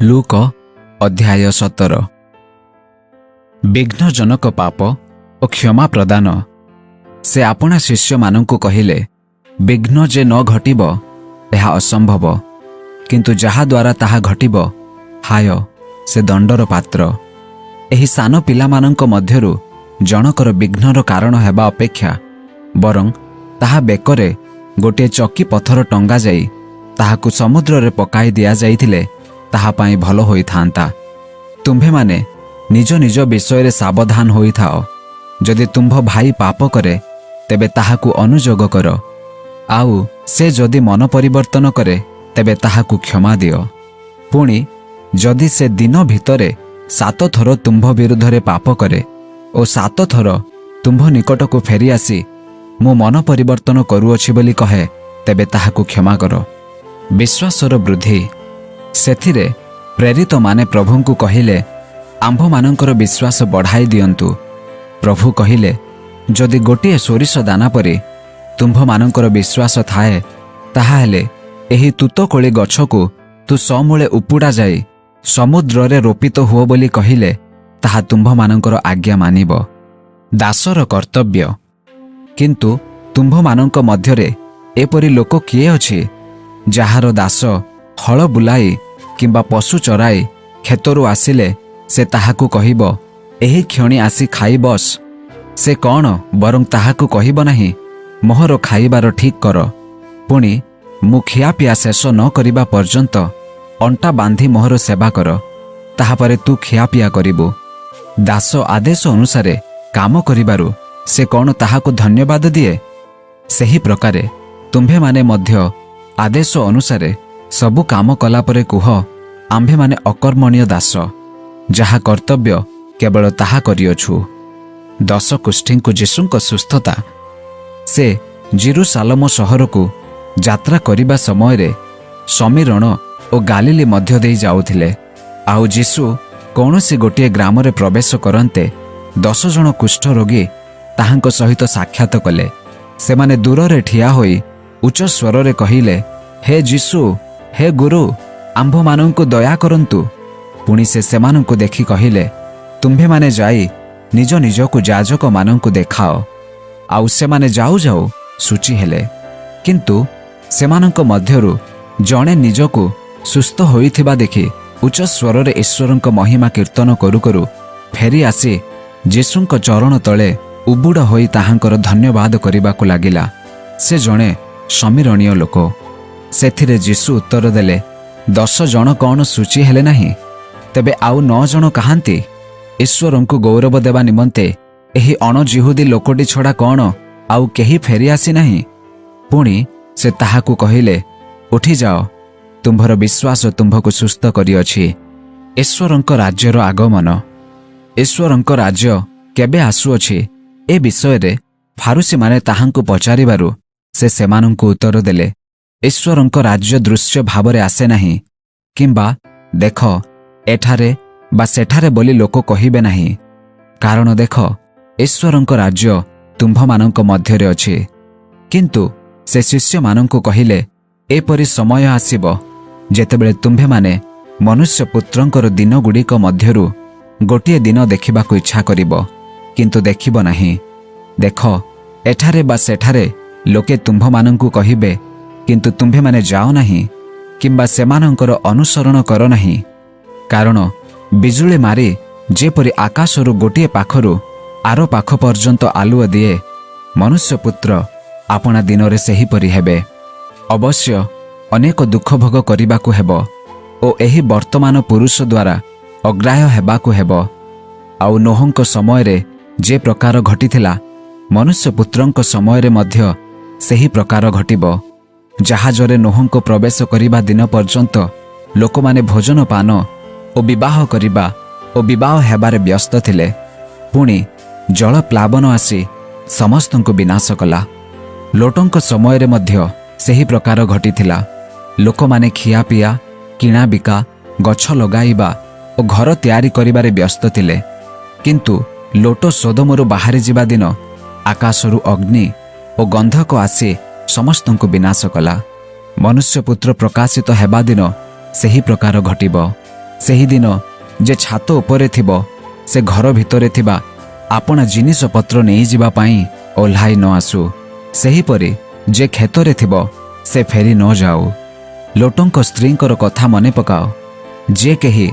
Look अध्याय 17। विघ्नजनक पाप और क्षमा प्रदान। से आपणा शिष्य मानंकु कहिले, विघ्न जे न घटिब यह असंभव, किंतु जहा द्वारा ताहा घटिब हाय से दंडर पात्र। एही सान पिलामानंक मध्यरु जनकर विघ्नर कारण हेबा अपेक्षा बरं ताहा बेकरे गोटे चकी पथर टंगा जाई ताहाकु समुद्र रे पकाई दिया जाइथिले ताहा पाई भलो होई थांता। तुम्भे माने निज निज विषय रे सावधान होई थाओ। जदि तुम्भ भाई पाप करे तेबे ताहाकु अनुजोग कर, आउ से जदि मन परिवर्तन करे तेबे ताहाकु क्षमा दियो। पुणी जदि से दिन भितरे 7 थर तुम्भ विरुद्धरे पाप करे ओ 7 थर तुम्भ निकटकु फेरी आसी मु मन परिवर्तन करूअछि बोली कहे तेबे ताहाकु क्षमा कर। विश्वासर वृद्धि। सेथिरे प्रेरित माने प्रभुंकु कहिले, आंभ मानंकर विश्वास बढ़ाई दियंतु। प्रभु कहिले, जदि गोटे सोरिष दाना परि तुम्भ मानंकर विश्वास थाए ताहा हेले एही तुतकोଳି गछकु तु समूले उपुड़ा जाई समुद्र रे रोपित हुओ बोली कहिले ताहा तुम्भ मानंकर आज्ञा मानिब। दासर कर्तव्य। किंतु तुम्भ मानंक मध्यरे एपरि लोक किए अछि जाहार दास हल बुलाई किंबा पशु चराई खेतरु आसिले से ताहाकु कहिब, एही क्षणी आसी खाई बस। से कौन बरं ताहाकु कहिब नाही, मोहर खाइबार ठीक कर, पुणी मु खियापिया शेष न करिबा पर्यंत अंटा बांधी मोहर सेवा कर, ताहापरे तू खियापिया करिबु। दास आदेश अनुसारे काम करिबारु से कौन ताहाकु धन्यवाद दिए? सेही प्रकारे तुम्भे माने मध्य आदेश अनुसारे सबु काम कला परे कुह, आम्भे माने अकर्मणीय दास, जहा कर्तव्य केवल ताहा करिअछु। 10 कुष्ठींकु जीशुंक सुस्थता। से जेरुसालेम सहर को यात्रा करिबा समय रे समीरण और गालिली मध्य देई जाउथिले। आउ जीशु कौनसी गोटे ग्राम रे प्रवेश करन्ते 10 जन कुष्ठ रोगी ताहांक सहित साक्षात कले। सेमाने दूर रे ठिया होई उच्च स्वर रे कहिले, हे जीशु, हे गुरु, आंभ मानंकु दया करंतु। पुणी से सेमानंकु देखि कहिले, तुम्भे माने जाई निज निजकु याजक मानंकु देखाओ। आउ सेमाने जाऊ जाऊ सूची हेले। किंतु सेमानंक मध्यरु जणे निजकु सुस्थ होइथिबा देखि उच्च स्वर रे ईश्वरंक महिमा कीर्तन करू करू फेरी आसी जीशुंक चरण तळे उबुड़ होई ताहांकर धन्यवाद करिबाकु लागिला। से जणे समीरणीय लोक। सेथिरे जीशु उत्तर देले, 10 जन कौन सूची हेले नाही, तेबे आउ 9 जन कहांती? ईश्वरंकु गौरव देवा निमंते एही अणजिहुदी लोकटी छड़ा कौन आउ केही फेरी आसी नाही? पुणी से ताहाकु कहिले, उठी जाओ, तुम्भर विश्वास तुम्भकु सुस्थ करिअछि। ईश्वरंक राज्यर आगमन। ईश्वरंक राज्य केबे आसुअछि ए विषय रे फारुसी माने ताहांकु पचारिबारु से सेमानंकु उत्तर देले, ईश्वरंक राज्य दृश्य भावरे आसे नाही, किंबा देख एठारे बा सेठारे बोली लोक कहिबे नाही। कारण देख ईश्वरंक राज्य तुम्भ मानंक मध्यरे अछि। किंतु से शिष्य मानंकु कहिले, एपरि समय आसीब जेतेबेले तुम्भे माने मनुष्य पुत्रंकर दिन गुड़िक मध्यरु गोटिए दिन देखिबाकु इच्छा करिब, किंतु देखिब नाही। देख एठारे बा सेठारे लोके तुम्भ मानंकु कहिबे, किंतु तुम्भे माने जाओ नाही, किंबा सेमानंकर अनुसरण कर नाही। कारण बिजुली मारी जेपरि आकाशरु गोटिए पाखरु आरो पाख पर्यंत आलुओ दिए, मनुष्य पुत्र आपणा दिनरे सेही परि हेबे। अवश्य अनेक दुख भोग करिबाकु हेबो ओ एही वर्तमान पुरुष द्वारा अग्राह्य हेबाकु हेबो। आउ नोहंक समय रे जे प्रकार घटिथिला मनुष्य पुत्रंक समय रे मध्य सेही प्रकार घटिबो। जहाजरे नोहंक प्रवेश करिबा दिन पर्यंत लोकमाने भोजन पान और विवाह करिबा और विवाह हेबारे व्यस्त थिले। पुणी जल प्लावन आसी समस्तंको विनाश कला। लोटंक समय रे मध्य सेही प्रकार घटिथिला। लोकमाने खिया पिया, किणा बिका, गछ लगाइबा और घर तैयारी करिबारे व्यस्त थिले। किंतु लोट सोदोमरु बाहरी जिबा दिन आकाशरु अग्नि और गंधक आसी समस्तंको विनाश कला। मनुष्य पुत्र प्रकाशित हेबा दिन सेही प्रकार घटिब। ସେହି ଦିନ ଯେ ଛାତ ଉପରେ ଥିବ ସେ ଘର ଭିତରେ ଥିବା ଆପଣା ଜିନିଷପତ୍ର ନେଇଯିବା ପାଇଁ ଓହ୍ଲାଇ ନ ଆସୁ। ସେହିପରି ଯେ କ୍ଷେତରେ ଥିବ ସେ ଫେରି ନ ଯାଉ। ଲୋଟଙ୍କ ସ୍ତ୍ରୀଙ୍କର କଥା ମନେ ପକାଅ। ଯେ କେହି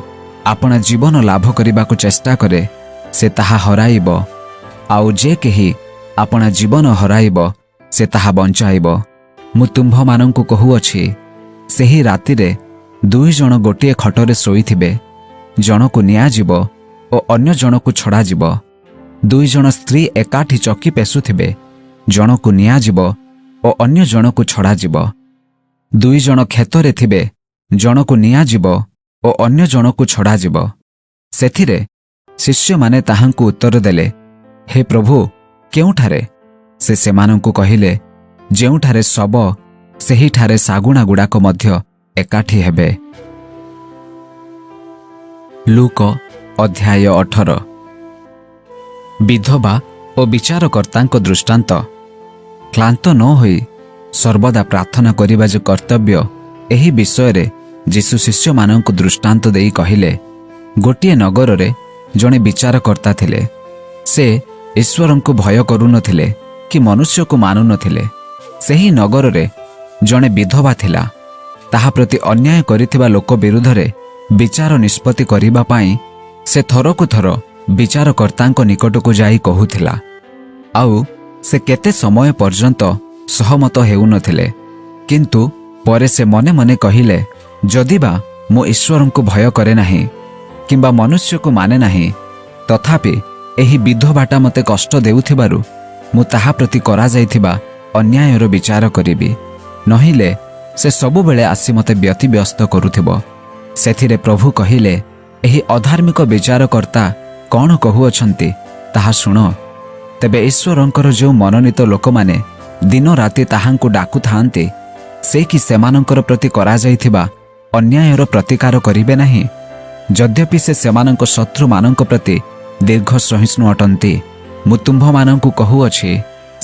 ଆପଣା ଜୀବନ ଲାଭ କରିବାକୁ ଚେଷ୍ଟା କରେ ସେ ତାହା ହରାଇବ, ଆଉ ଯେ କେହି ଆପଣା ଜୀବନ ହରାଇବ ସେ ତାହା ବଞ୍ଚାଇବ। ମୁଁ ତୁମ୍ଭମାନଙ୍କୁ କହୁଅଛି, ସେହି ରାତିରେ 2 ଜଣ ଗୋଟିଏ ଖଟରେ ଶୋଇଥିବେ, ଜଣକୁ ନିଆଯିବ ଓ ଅନ୍ୟ ଜଣକୁ ଛଡ଼ାଯିବ। 2 ଜଣ ସ୍ତ୍ରୀ ଏକାଠି ଚକି ପେଷୁଥିବେ, ଜଣକୁ ନିଆଯିବ ଓ ଅନ୍ୟ ଜଣକୁ ଛଡ଼ାଯିବ। 2 ଜଣ କ୍ଷେତରେ ଥିବେ, ଜଣକୁ ନିଆଯିବ ଓ ଅନ୍ୟ ଜଣକୁ ଛଡ଼ାଯିବ। ସେଥିରେ ଶିଷ୍ୟମାନେ ତାହାଙ୍କୁ ଉତ୍ତର ଦେଲେ, ହେ ପ୍ରଭୁ, କେଉଁଠାରେ? ସେ ସେମାନଙ୍କୁ କହିଲେ, ଯେଉଁଠାରେ ଶବ ସେହିଠାରେ ଶାଗୁଣାଗୁଡ଼ାକ ମଧ୍ୟ ଏକାଠି ହେବେ। ଲୁକ ଅଧ୍ୟାୟ 18। ବିଧବା ଓ ବିଚାରକର୍ତ୍ତାଙ୍କ ଦୃଷ୍ଟାନ୍ତ। କ୍ଳାନ୍ତ ନ ହୋଇ ସର୍ବଦା ପ୍ରାର୍ଥନା କରିବା ଯେ କର୍ତ୍ତବ୍ୟ, ଏହି ବିଷୟରେ ଯୀଶୁ ଶିଷ୍ୟମାନଙ୍କୁ ଦୃଷ୍ଟାନ୍ତ ଦେଇ କହିଲେ, ଗୋଟିଏ ନଗରରେ ଜଣେ ବିଚାରକର୍ତ୍ତା ଥିଲେ। ସେ ଈଶ୍ୱରଙ୍କୁ ଭୟ କରୁନଥିଲେ କି ମନୁଷ୍ୟକୁ ମାନୁନଥିଲେ। ସେହି ନଗରରେ ଜଣେ ବିଧବା ଥିଲା। ତାହା ପ୍ରତି ଅନ୍ୟାୟ କରିଥିବା ଲୋକ ବିରୁଦ୍ଧରେ ବିଚାର ନିଷ୍ପତ୍ତି କରିବା ପାଇଁ ସେ ଥରକୁ ଥର ବିଚାରକର୍ତ୍ତାଙ୍କ ନିକଟକୁ ଯାଇ କହୁଥିଲା, ଆଉ ସେ କେତେ ସମୟ ପର୍ଯ୍ୟନ୍ତ ସହମତ ହେଉନଥିଲେ। କିନ୍ତୁ ପରେ ସେ ମନେ ମନେ କହିଲେ, ଯଦିବା ମୁଁ ଈଶ୍ୱରଙ୍କୁ ଭୟ କରେ ନାହିଁ କିମ୍ବା ମନୁଷ୍ୟକୁ ମାନେ ନାହିଁ, ତଥାପି ଏହି ବିଧବାଟା ମୋତେ କଷ୍ଟ ଦେଉଥିବାରୁ ମୁଁ ତାହା ପ୍ରତି କରାଯାଇଥିବା ଅନ୍ୟାୟର ବିଚାର କରିବି, ନହିଲେ ସେ ସବୁବେଳେ ଆସି ମୋତେ ବ୍ୟତିବ୍ୟସ୍ତ କରୁଥିବ। ସେଥିରେ ପ୍ରଭୁ କହିଲେ, ଏହି ଅଧାର୍ମିକ ବିଚାରକର୍ତ୍ତା କ'ଣ କହୁଅଛନ୍ତି ତାହା ଶୁଣ। ତେବେ ଈଶ୍ୱରଙ୍କର ଯେଉଁ ମନୋନୀତ ଲୋକମାନେ ଦିନ ରାତି ତାହାଙ୍କୁ ଡାକୁଥାନ୍ତି, ସେ କି ସେମାନଙ୍କର ପ୍ରତି କରାଯାଇଥିବା ଅନ୍ୟାୟର ପ୍ରତିକାର କରିବେ ନାହିଁ? ଯଦ୍ୟପି ସେ ସେମାନଙ୍କ ଶତ୍ରୁମାନଙ୍କ ପ୍ରତି ଦୀର୍ଘ ସହିଷ୍ଣୁ ଅଟନ୍ତି। ମୁଁ ତୁମ୍ଭମାନଙ୍କୁ କହୁଅଛି,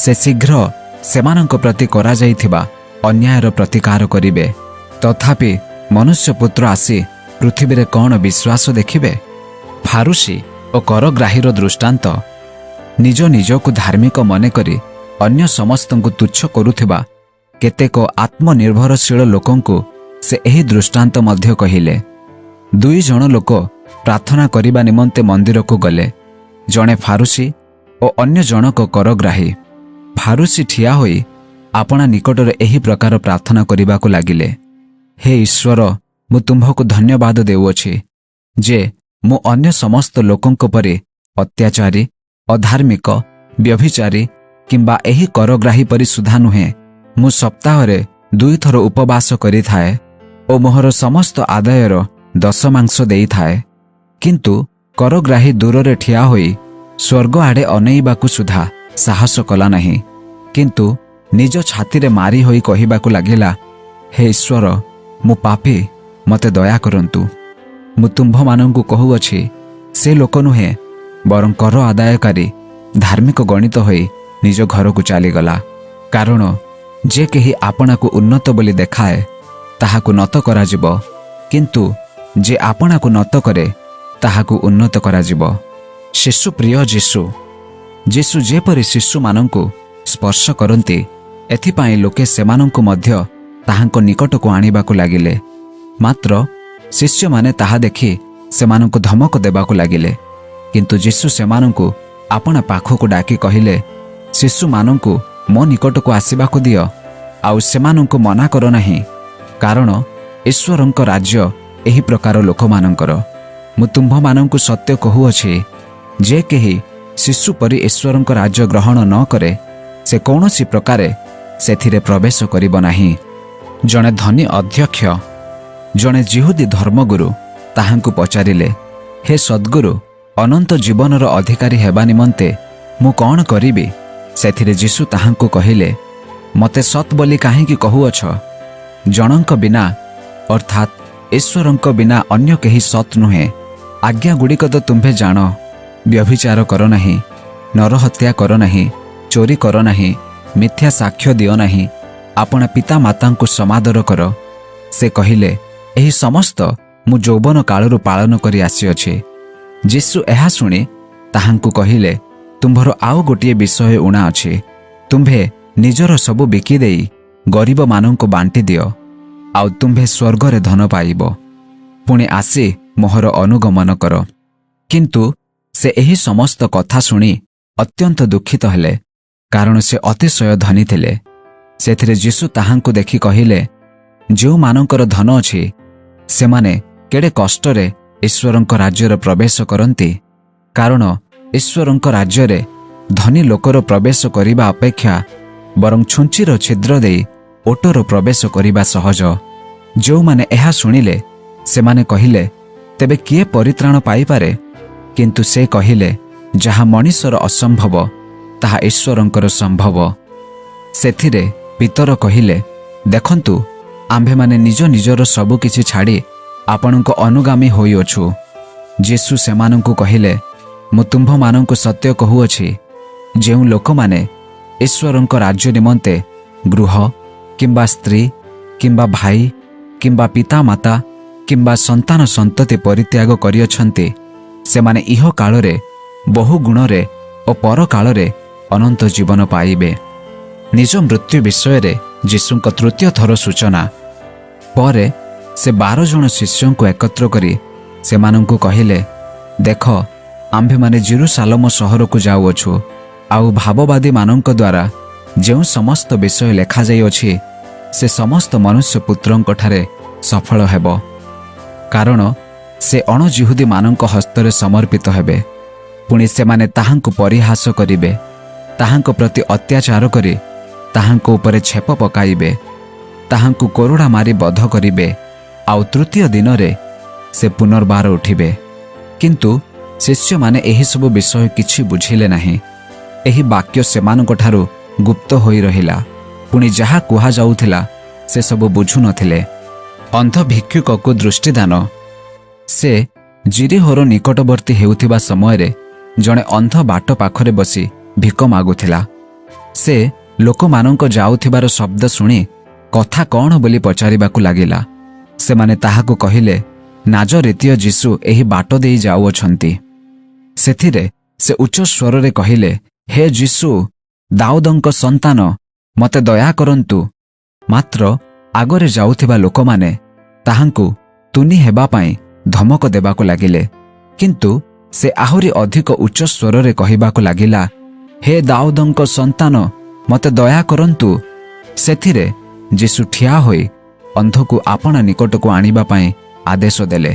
ସେ ଶୀଘ୍ର ସେମାନଙ୍କ ପ୍ରତି କରାଯାଇଥିବା ଅନ୍ୟାୟର ପ୍ରତିକାର କରିବେ। ତଥାପି ମନୁଷ୍ୟପୁତ୍ର ଆସି ପୃଥିବୀରେ କ'ଣ ବିଶ୍ୱାସ ଦେଖିବେ? ଫାରୁସୀ ଓ କରଗ୍ରାହୀର ଦୃଷ୍ଟାନ୍ତ। ନିଜ ନିଜକୁ ଧାର୍ମିକ ମନେକରି ଅନ୍ୟ ସମସ୍ତଙ୍କୁ ତୁଚ୍ଛ କରୁଥିବା କେତେକ ଆତ୍ମନିର୍ଭରଶୀଳ ଲୋକଙ୍କୁ ସେ ଏହି ଦୃଷ୍ଟାନ୍ତ ମଧ୍ୟ କହିଲେ। 2 ଜଣ ଲୋକ ପ୍ରାର୍ଥନା କରିବା ନିମନ୍ତେ ମନ୍ଦିରକୁ ଗଲେ, ଜଣେ ଫାରୁସୀ ଓ ଅନ୍ୟ ଜଣକ କରଗ୍ରାହୀ। ଫାରୁସୀ ଠିଆ ହୋଇ ଆପଣା ନିକଟରେ ଏହି ପ୍ରକାର ପ୍ରାର୍ଥନା କରିବାକୁ ଲାଗିଲେ, ହେ ଈଶ୍ୱର, ମୁଁ ତୁମ୍ଭକୁ ଧନ୍ୟବାଦ ଦେଉଅଛି ଯେ ମୁଁ ଅନ୍ୟ ସମସ୍ତ ଲୋକଙ୍କ ପରି ଅତ୍ୟାଚାରୀ, ଅଧାର୍ମିକ, ବ୍ୟଭିଚାରୀ କିମ୍ବା ଏହି କରଗ୍ରାହୀ ପରି ସୁଦ୍ଧା ନୁହେଁ। ମୁଁ ସପ୍ତାହରେ 2 ଥର ଉପବାସ କରିଥାଏ ଓ ମୋହର ସମସ୍ତ ଆଦାୟର ଦଶମାଂଶ ଦେଇଥାଏ। କିନ୍ତୁ କରଗ୍ରାହୀ ଦୂରରେ ଠିଆ ହୋଇ ସ୍ୱର୍ଗ ଆଡ଼େ ଅନେଇବାକୁ ସୁଦ୍ଧା ସାହସ କଲା ନାହିଁ, କିନ୍ତୁ ନିଜ ଛାତିରେ ମାରି ହୋଇ କହିବାକୁ ଲାଗିଲା, ହେ ଈଶ୍ୱର, ମୁଁ ପାପୀ, ମୋତେ ଦୟା କରନ୍ତୁ। ମୁଁ ତୁମ୍ଭମାନଙ୍କୁ କହୁଅଛି, ସେ ଲୋକ ନୁହେଁ, ବରଂ କର ଆଦାୟକାରୀ ଧାର୍ମିକ ଗଣିତ ହୋଇ ନିଜ ଘରକୁ ଚାଲିଗଲା। କାରଣ ଯେ କେହି ଆପଣାକୁ ଉନ୍ନତ ବୋଲି ଦେଖାଏ ତାହାକୁ ନତ କରାଯିବ, କିନ୍ତୁ ଯେ ଆପଣାକୁ ନତ କରେ ତାହାକୁ ଉନ୍ନତ କରାଯିବ। ଶିଶୁ ପ୍ରିୟ ଯୀଶୁ ଯେପରି ଶିଶୁମାନଙ୍କୁ ସ୍ପର୍ଶ କରନ୍ତି, ଏଥିପାଇଁ ଲୋକେ ସେମାନଙ୍କୁ ମଧ୍ୟ ତାହାଙ୍କ ନିକଟକୁ ଆଣିବାକୁ ଲାଗିଲେ। ମାତ୍ର ଶିଷ୍ୟମାନେ ତାହା ଦେଖି ସେମାନଙ୍କୁ ଧମକ ଦେବାକୁ ଲାଗିଲେ। କିନ୍ତୁ ଯୀଶୁ ସେମାନଙ୍କୁ ଆପଣା ପାଖକୁ ଡାକି କହିଲେ, ଶିଶୁମାନଙ୍କୁ ମୋ ନିକଟକୁ ଆସିବାକୁ ଦିଅ, ଆଉ ସେମାନଙ୍କୁ ମନା କର ନାହିଁ, କାରଣ ଈଶ୍ୱରଙ୍କ ରାଜ୍ୟ ଏହି ପ୍ରକାର ଲୋକମାନଙ୍କର। ମୁଁ ତୁମ୍ଭମାନଙ୍କୁ ସତ୍ୟ କହୁଅଛି, ଯେ କେହି ଶିଶୁ ପରି ଈଶ୍ୱରଙ୍କ ରାଜ୍ୟ ଗ୍ରହଣ ନ କରେ ସେ କୌଣସି ପ୍ରକାରେ ସେଥିରେ ପ୍ରବେଶ କରିବ ନାହିଁ। ଜଣେ ଧନୀ ଅଧ୍ୟକ୍ଷ ଜଣେ ଯିହୁଦୀ ଧର୍ମଗୁରୁ ତାହାଙ୍କୁ ପଚାରିଲେ, ହେ ସଦ୍ଗୁରୁ, ଅନନ୍ତ ଜୀବନର ଅଧିକାରୀ ହେବା ନିମନ୍ତେ ମୁଁ କ'ଣ କରିବି? ସେଥିରେ ଯୀଶୁ ତାହାଙ୍କୁ କହିଲେ, ମୋତେ ସତ୍ ବୋଲି କାହିଁକି କହୁଅଛ? ଜଣଙ୍କ ବିନା ଅର୍ଥାତ୍ ଈଶ୍ୱରଙ୍କ ବିନା ଅନ୍ୟ କେହି ସତ୍ ନୁହେଁ। ଆଜ୍ଞାଗୁଡ଼ିକ ତ ତୁମ୍ଭେ ଜାଣ, ବ୍ୟଭିଚାର କର ନାହିଁ, ନରହତ୍ୟା କର ନାହିଁ, ଚୋରି କର ନାହିଁ, ମିଥ୍ୟା ସାକ୍ଷ୍ୟ ଦିଅ ନାହିଁ, ଆପଣା ପିତାମାତାଙ୍କୁ ସମାଦର କର। ସେ କହିଲେ, ଏହି ସମସ୍ତ ମୁଁ ଯୌବନ କାଳରୁ ପାଳନ କରି ଆସିଅଛି। ଯୀଶୁ ଏହା ଶୁଣି ତାହାଙ୍କୁ କହିଲେ, ତୁମ୍ଭର ଆଉ ଗୋଟିଏ ବିଷୟ ଊଣା ଅଛି। ତୁମ୍ଭେ ନିଜର ସବୁ ବିକିଦେଇ ଗରିବମାନଙ୍କୁ ବାଣ୍ଟି ଦିଅ, ଆଉ ତୁମ୍ଭେ ସ୍ୱର୍ଗରେ ଧନ ପାଇବ। ପୁଣି ଆସି ମୋହର ଅନୁଗମନ କର। କିନ୍ତୁ ସେ ଏହି ସମସ୍ତ କଥା ଶୁଣି ଅତ୍ୟନ୍ତ ଦୁଃଖିତ ହେଲେ, କାରଣ ସେ ଅତିଶୟ ଧନୀ ଥିଲେ। ସେଥିରେ ଯୀଶୁ ତାହାଙ୍କୁ ଦେଖି କହିଲେ, ଯେଉଁମାନଙ୍କର ଧନ ଅଛି ସେମାନେ କେଡ଼େ କଷ୍ଟରେ ଈଶ୍ୱରଙ୍କ ରାଜ୍ୟରେ ପ୍ରବେଶ କରନ୍ତି। କାରଣ ଈଶ୍ୱରଙ୍କ ରାଜ୍ୟରେ ଧନୀ ଲୋକର ପ୍ରବେଶ କରିବା ଅପେକ୍ଷା ବରଂ ଛୁଞ୍ଚିର ଛିଦ୍ର ଦେଇ ଓଟର ପ୍ରବେଶ କରିବା ସହଜ। ଯେଉଁମାନେ ଏହା ଶୁଣିଲେ ସେମାନେ କହିଲେ, ତେବେ କିଏ ପରିତ୍ରାଣ ପାଇପାରେ? କିନ୍ତୁ ସେ କହିଲେ, ଯାହା ମଣିଷର ଅସମ୍ଭବ ତାହା ଈଶ୍ୱରଙ୍କର ସମ୍ଭବ। ସେଥିରେ ପିତର କହିଲେ, ଦେଖନ୍ତୁ, ଆମ୍ଭେମାନେ ନିଜ ନିଜର ସବୁ କିଛି ଛାଡ଼ି ଆପଣଙ୍କ ଅନୁଗାମୀ ହୋଇଅଛୁ। ଯୀଶୁ ସେମାନଙ୍କୁ କହିଲେ, ମୁଁ ତୁମ୍ଭମାନଙ୍କୁ ସତ୍ୟ କହୁଅଛି, ଯେଉଁ ଲୋକମାନେ ଈଶ୍ୱରଙ୍କ ରାଜ୍ୟ ନିମନ୍ତେ ଗୃହ କିମ୍ବା ସ୍ତ୍ରୀ କିମ୍ବା ଭାଇ କିମ୍ବା ପିତାମାତା କିମ୍ବା ସନ୍ତାନ ସନ୍ତତି ପରିତ୍ୟାଗ କରିଅଛନ୍ତି, ସେମାନେ ଇହ କାଳରେ ବହୁ ଗୁଣରେ ଓ ପରକାଳରେ ଅନନ୍ତ ଜୀବନ ପାଇବେ। ନିଜ ମୃତ୍ୟୁ ବିଷୟରେ ଯୀଶୁଙ୍କ ତୃତୀୟ ଥର ସୂଚନା ପରେ ସେ 12 ଜଣ ଶିଷ୍ୟଙ୍କୁ ଏକତ୍ର କରି ସେମାନଙ୍କୁ କହିଲେ, ଦେଖ, ଆମ୍ଭେମାନେ ଜେରୁସାଲେମ ସହରକୁ ଯାଉଅଛୁ, ଆଉ ଭାବବାଦୀମାନଙ୍କ ଦ୍ୱାରା ଯେଉଁ ସମସ୍ତ ବିଷୟ ଲେଖାଯାଇଅଛି ସେ ସମସ୍ତ ମନୁଷ୍ୟ ପୁତ୍ରଙ୍କଠାରେ ସଫଳ ହେବ। କାରଣ ସେ ଅଣଜିହୁଦୀମାନଙ୍କ ହସ୍ତରେ ସମର୍ପିତ ହେବେ। ପୁଣି ସେମାନେ ତାହାଙ୍କୁ ପରିହାସ କରିବେ, ତାହାଙ୍କ ପ୍ରତି ଅତ୍ୟାଚାର କରି ତାହାଙ୍କ ଉପରେ ଛେପ ପକାଇବେ, ତାହାଙ୍କୁ କୋରଡ଼ା ମାରି ବଧ କରିବେ, ଆଉ ତୃତୀୟ ଦିନରେ ସେ ପୁନର୍ବାର ଉଠିବେ। କିନ୍ତୁ ଶିଷ୍ୟମାନେ ଏହିସବୁ ବିଷୟ କିଛି ବୁଝିଲେ ନାହିଁ। ଏହି ବାକ୍ୟ ସେମାନଙ୍କଠାରୁ ଗୁପ୍ତ ହୋଇ ରହିଲା। ପୁଣି ଯାହା କୁହାଯାଉଥିଲା ସେସବୁ ବୁଝୁନଥିଲେ। ଅନ୍ଧ ଭିକ୍ଷୁକକୁ ଦୃଷ୍ଟିଦାନ। ସେ ଜିରିହୋର ନିକଟବର୍ତ୍ତୀ ହେଉଥିବା ସମୟରେ ଜଣେ ଅନ୍ଧ ବାଟ ପାଖରେ ବସି ଭିକ ମାଗୁଥିଲା। ସେ ଲୋକମାନଙ୍କ ଯାଉଥିବାର ଶବ୍ଦ ଶୁଣି କଥା କ'ଣ ବୋଲି ପଚାରିବାକୁ ଲାଗିଲା। ସେମାନେ ତାହାକୁ କହିଲେ, ନାଜରେତୀୟ ଯୀଶୁ ଏହି ବାଟ ଦେଇ ଯାଉଅଛନ୍ତି। ସେଥିରେ ସେ ଉଚ୍ଚ ସ୍ୱରରେ କହିଲେ, ହେ ଯୀଶୁ, ଦାଉଦଙ୍କ ସନ୍ତାନ, ମୋତେ ଦୟା କରନ୍ତୁ। ମାତ୍ର ଆଗରେ ଯାଉଥିବା ଲୋକମାନେ ତାହାଙ୍କୁ ତୁନି ହେବା ପାଇଁ ଧମକ ଦେବାକୁ ଲାଗିଲେ। କିନ୍ତୁ ସେ ଆହୁରି ଅଧିକ ଉଚ୍ଚ ସ୍ୱରରେ କହିବାକୁ ଲାଗିଲା, ହେ ଦାଉଦଙ୍କ ସନ୍ତାନ, ମୋତେ ଦୟା କରନ୍ତୁ। ସେଥିରେ ଯୀଶୁ ଠିଆ ହୋଇ ଅନ୍ଧକୁ ଆପଣା ନିକଟକୁ ଆଣିବା ପାଇଁ ଆଦେଶ ଦେଲେ।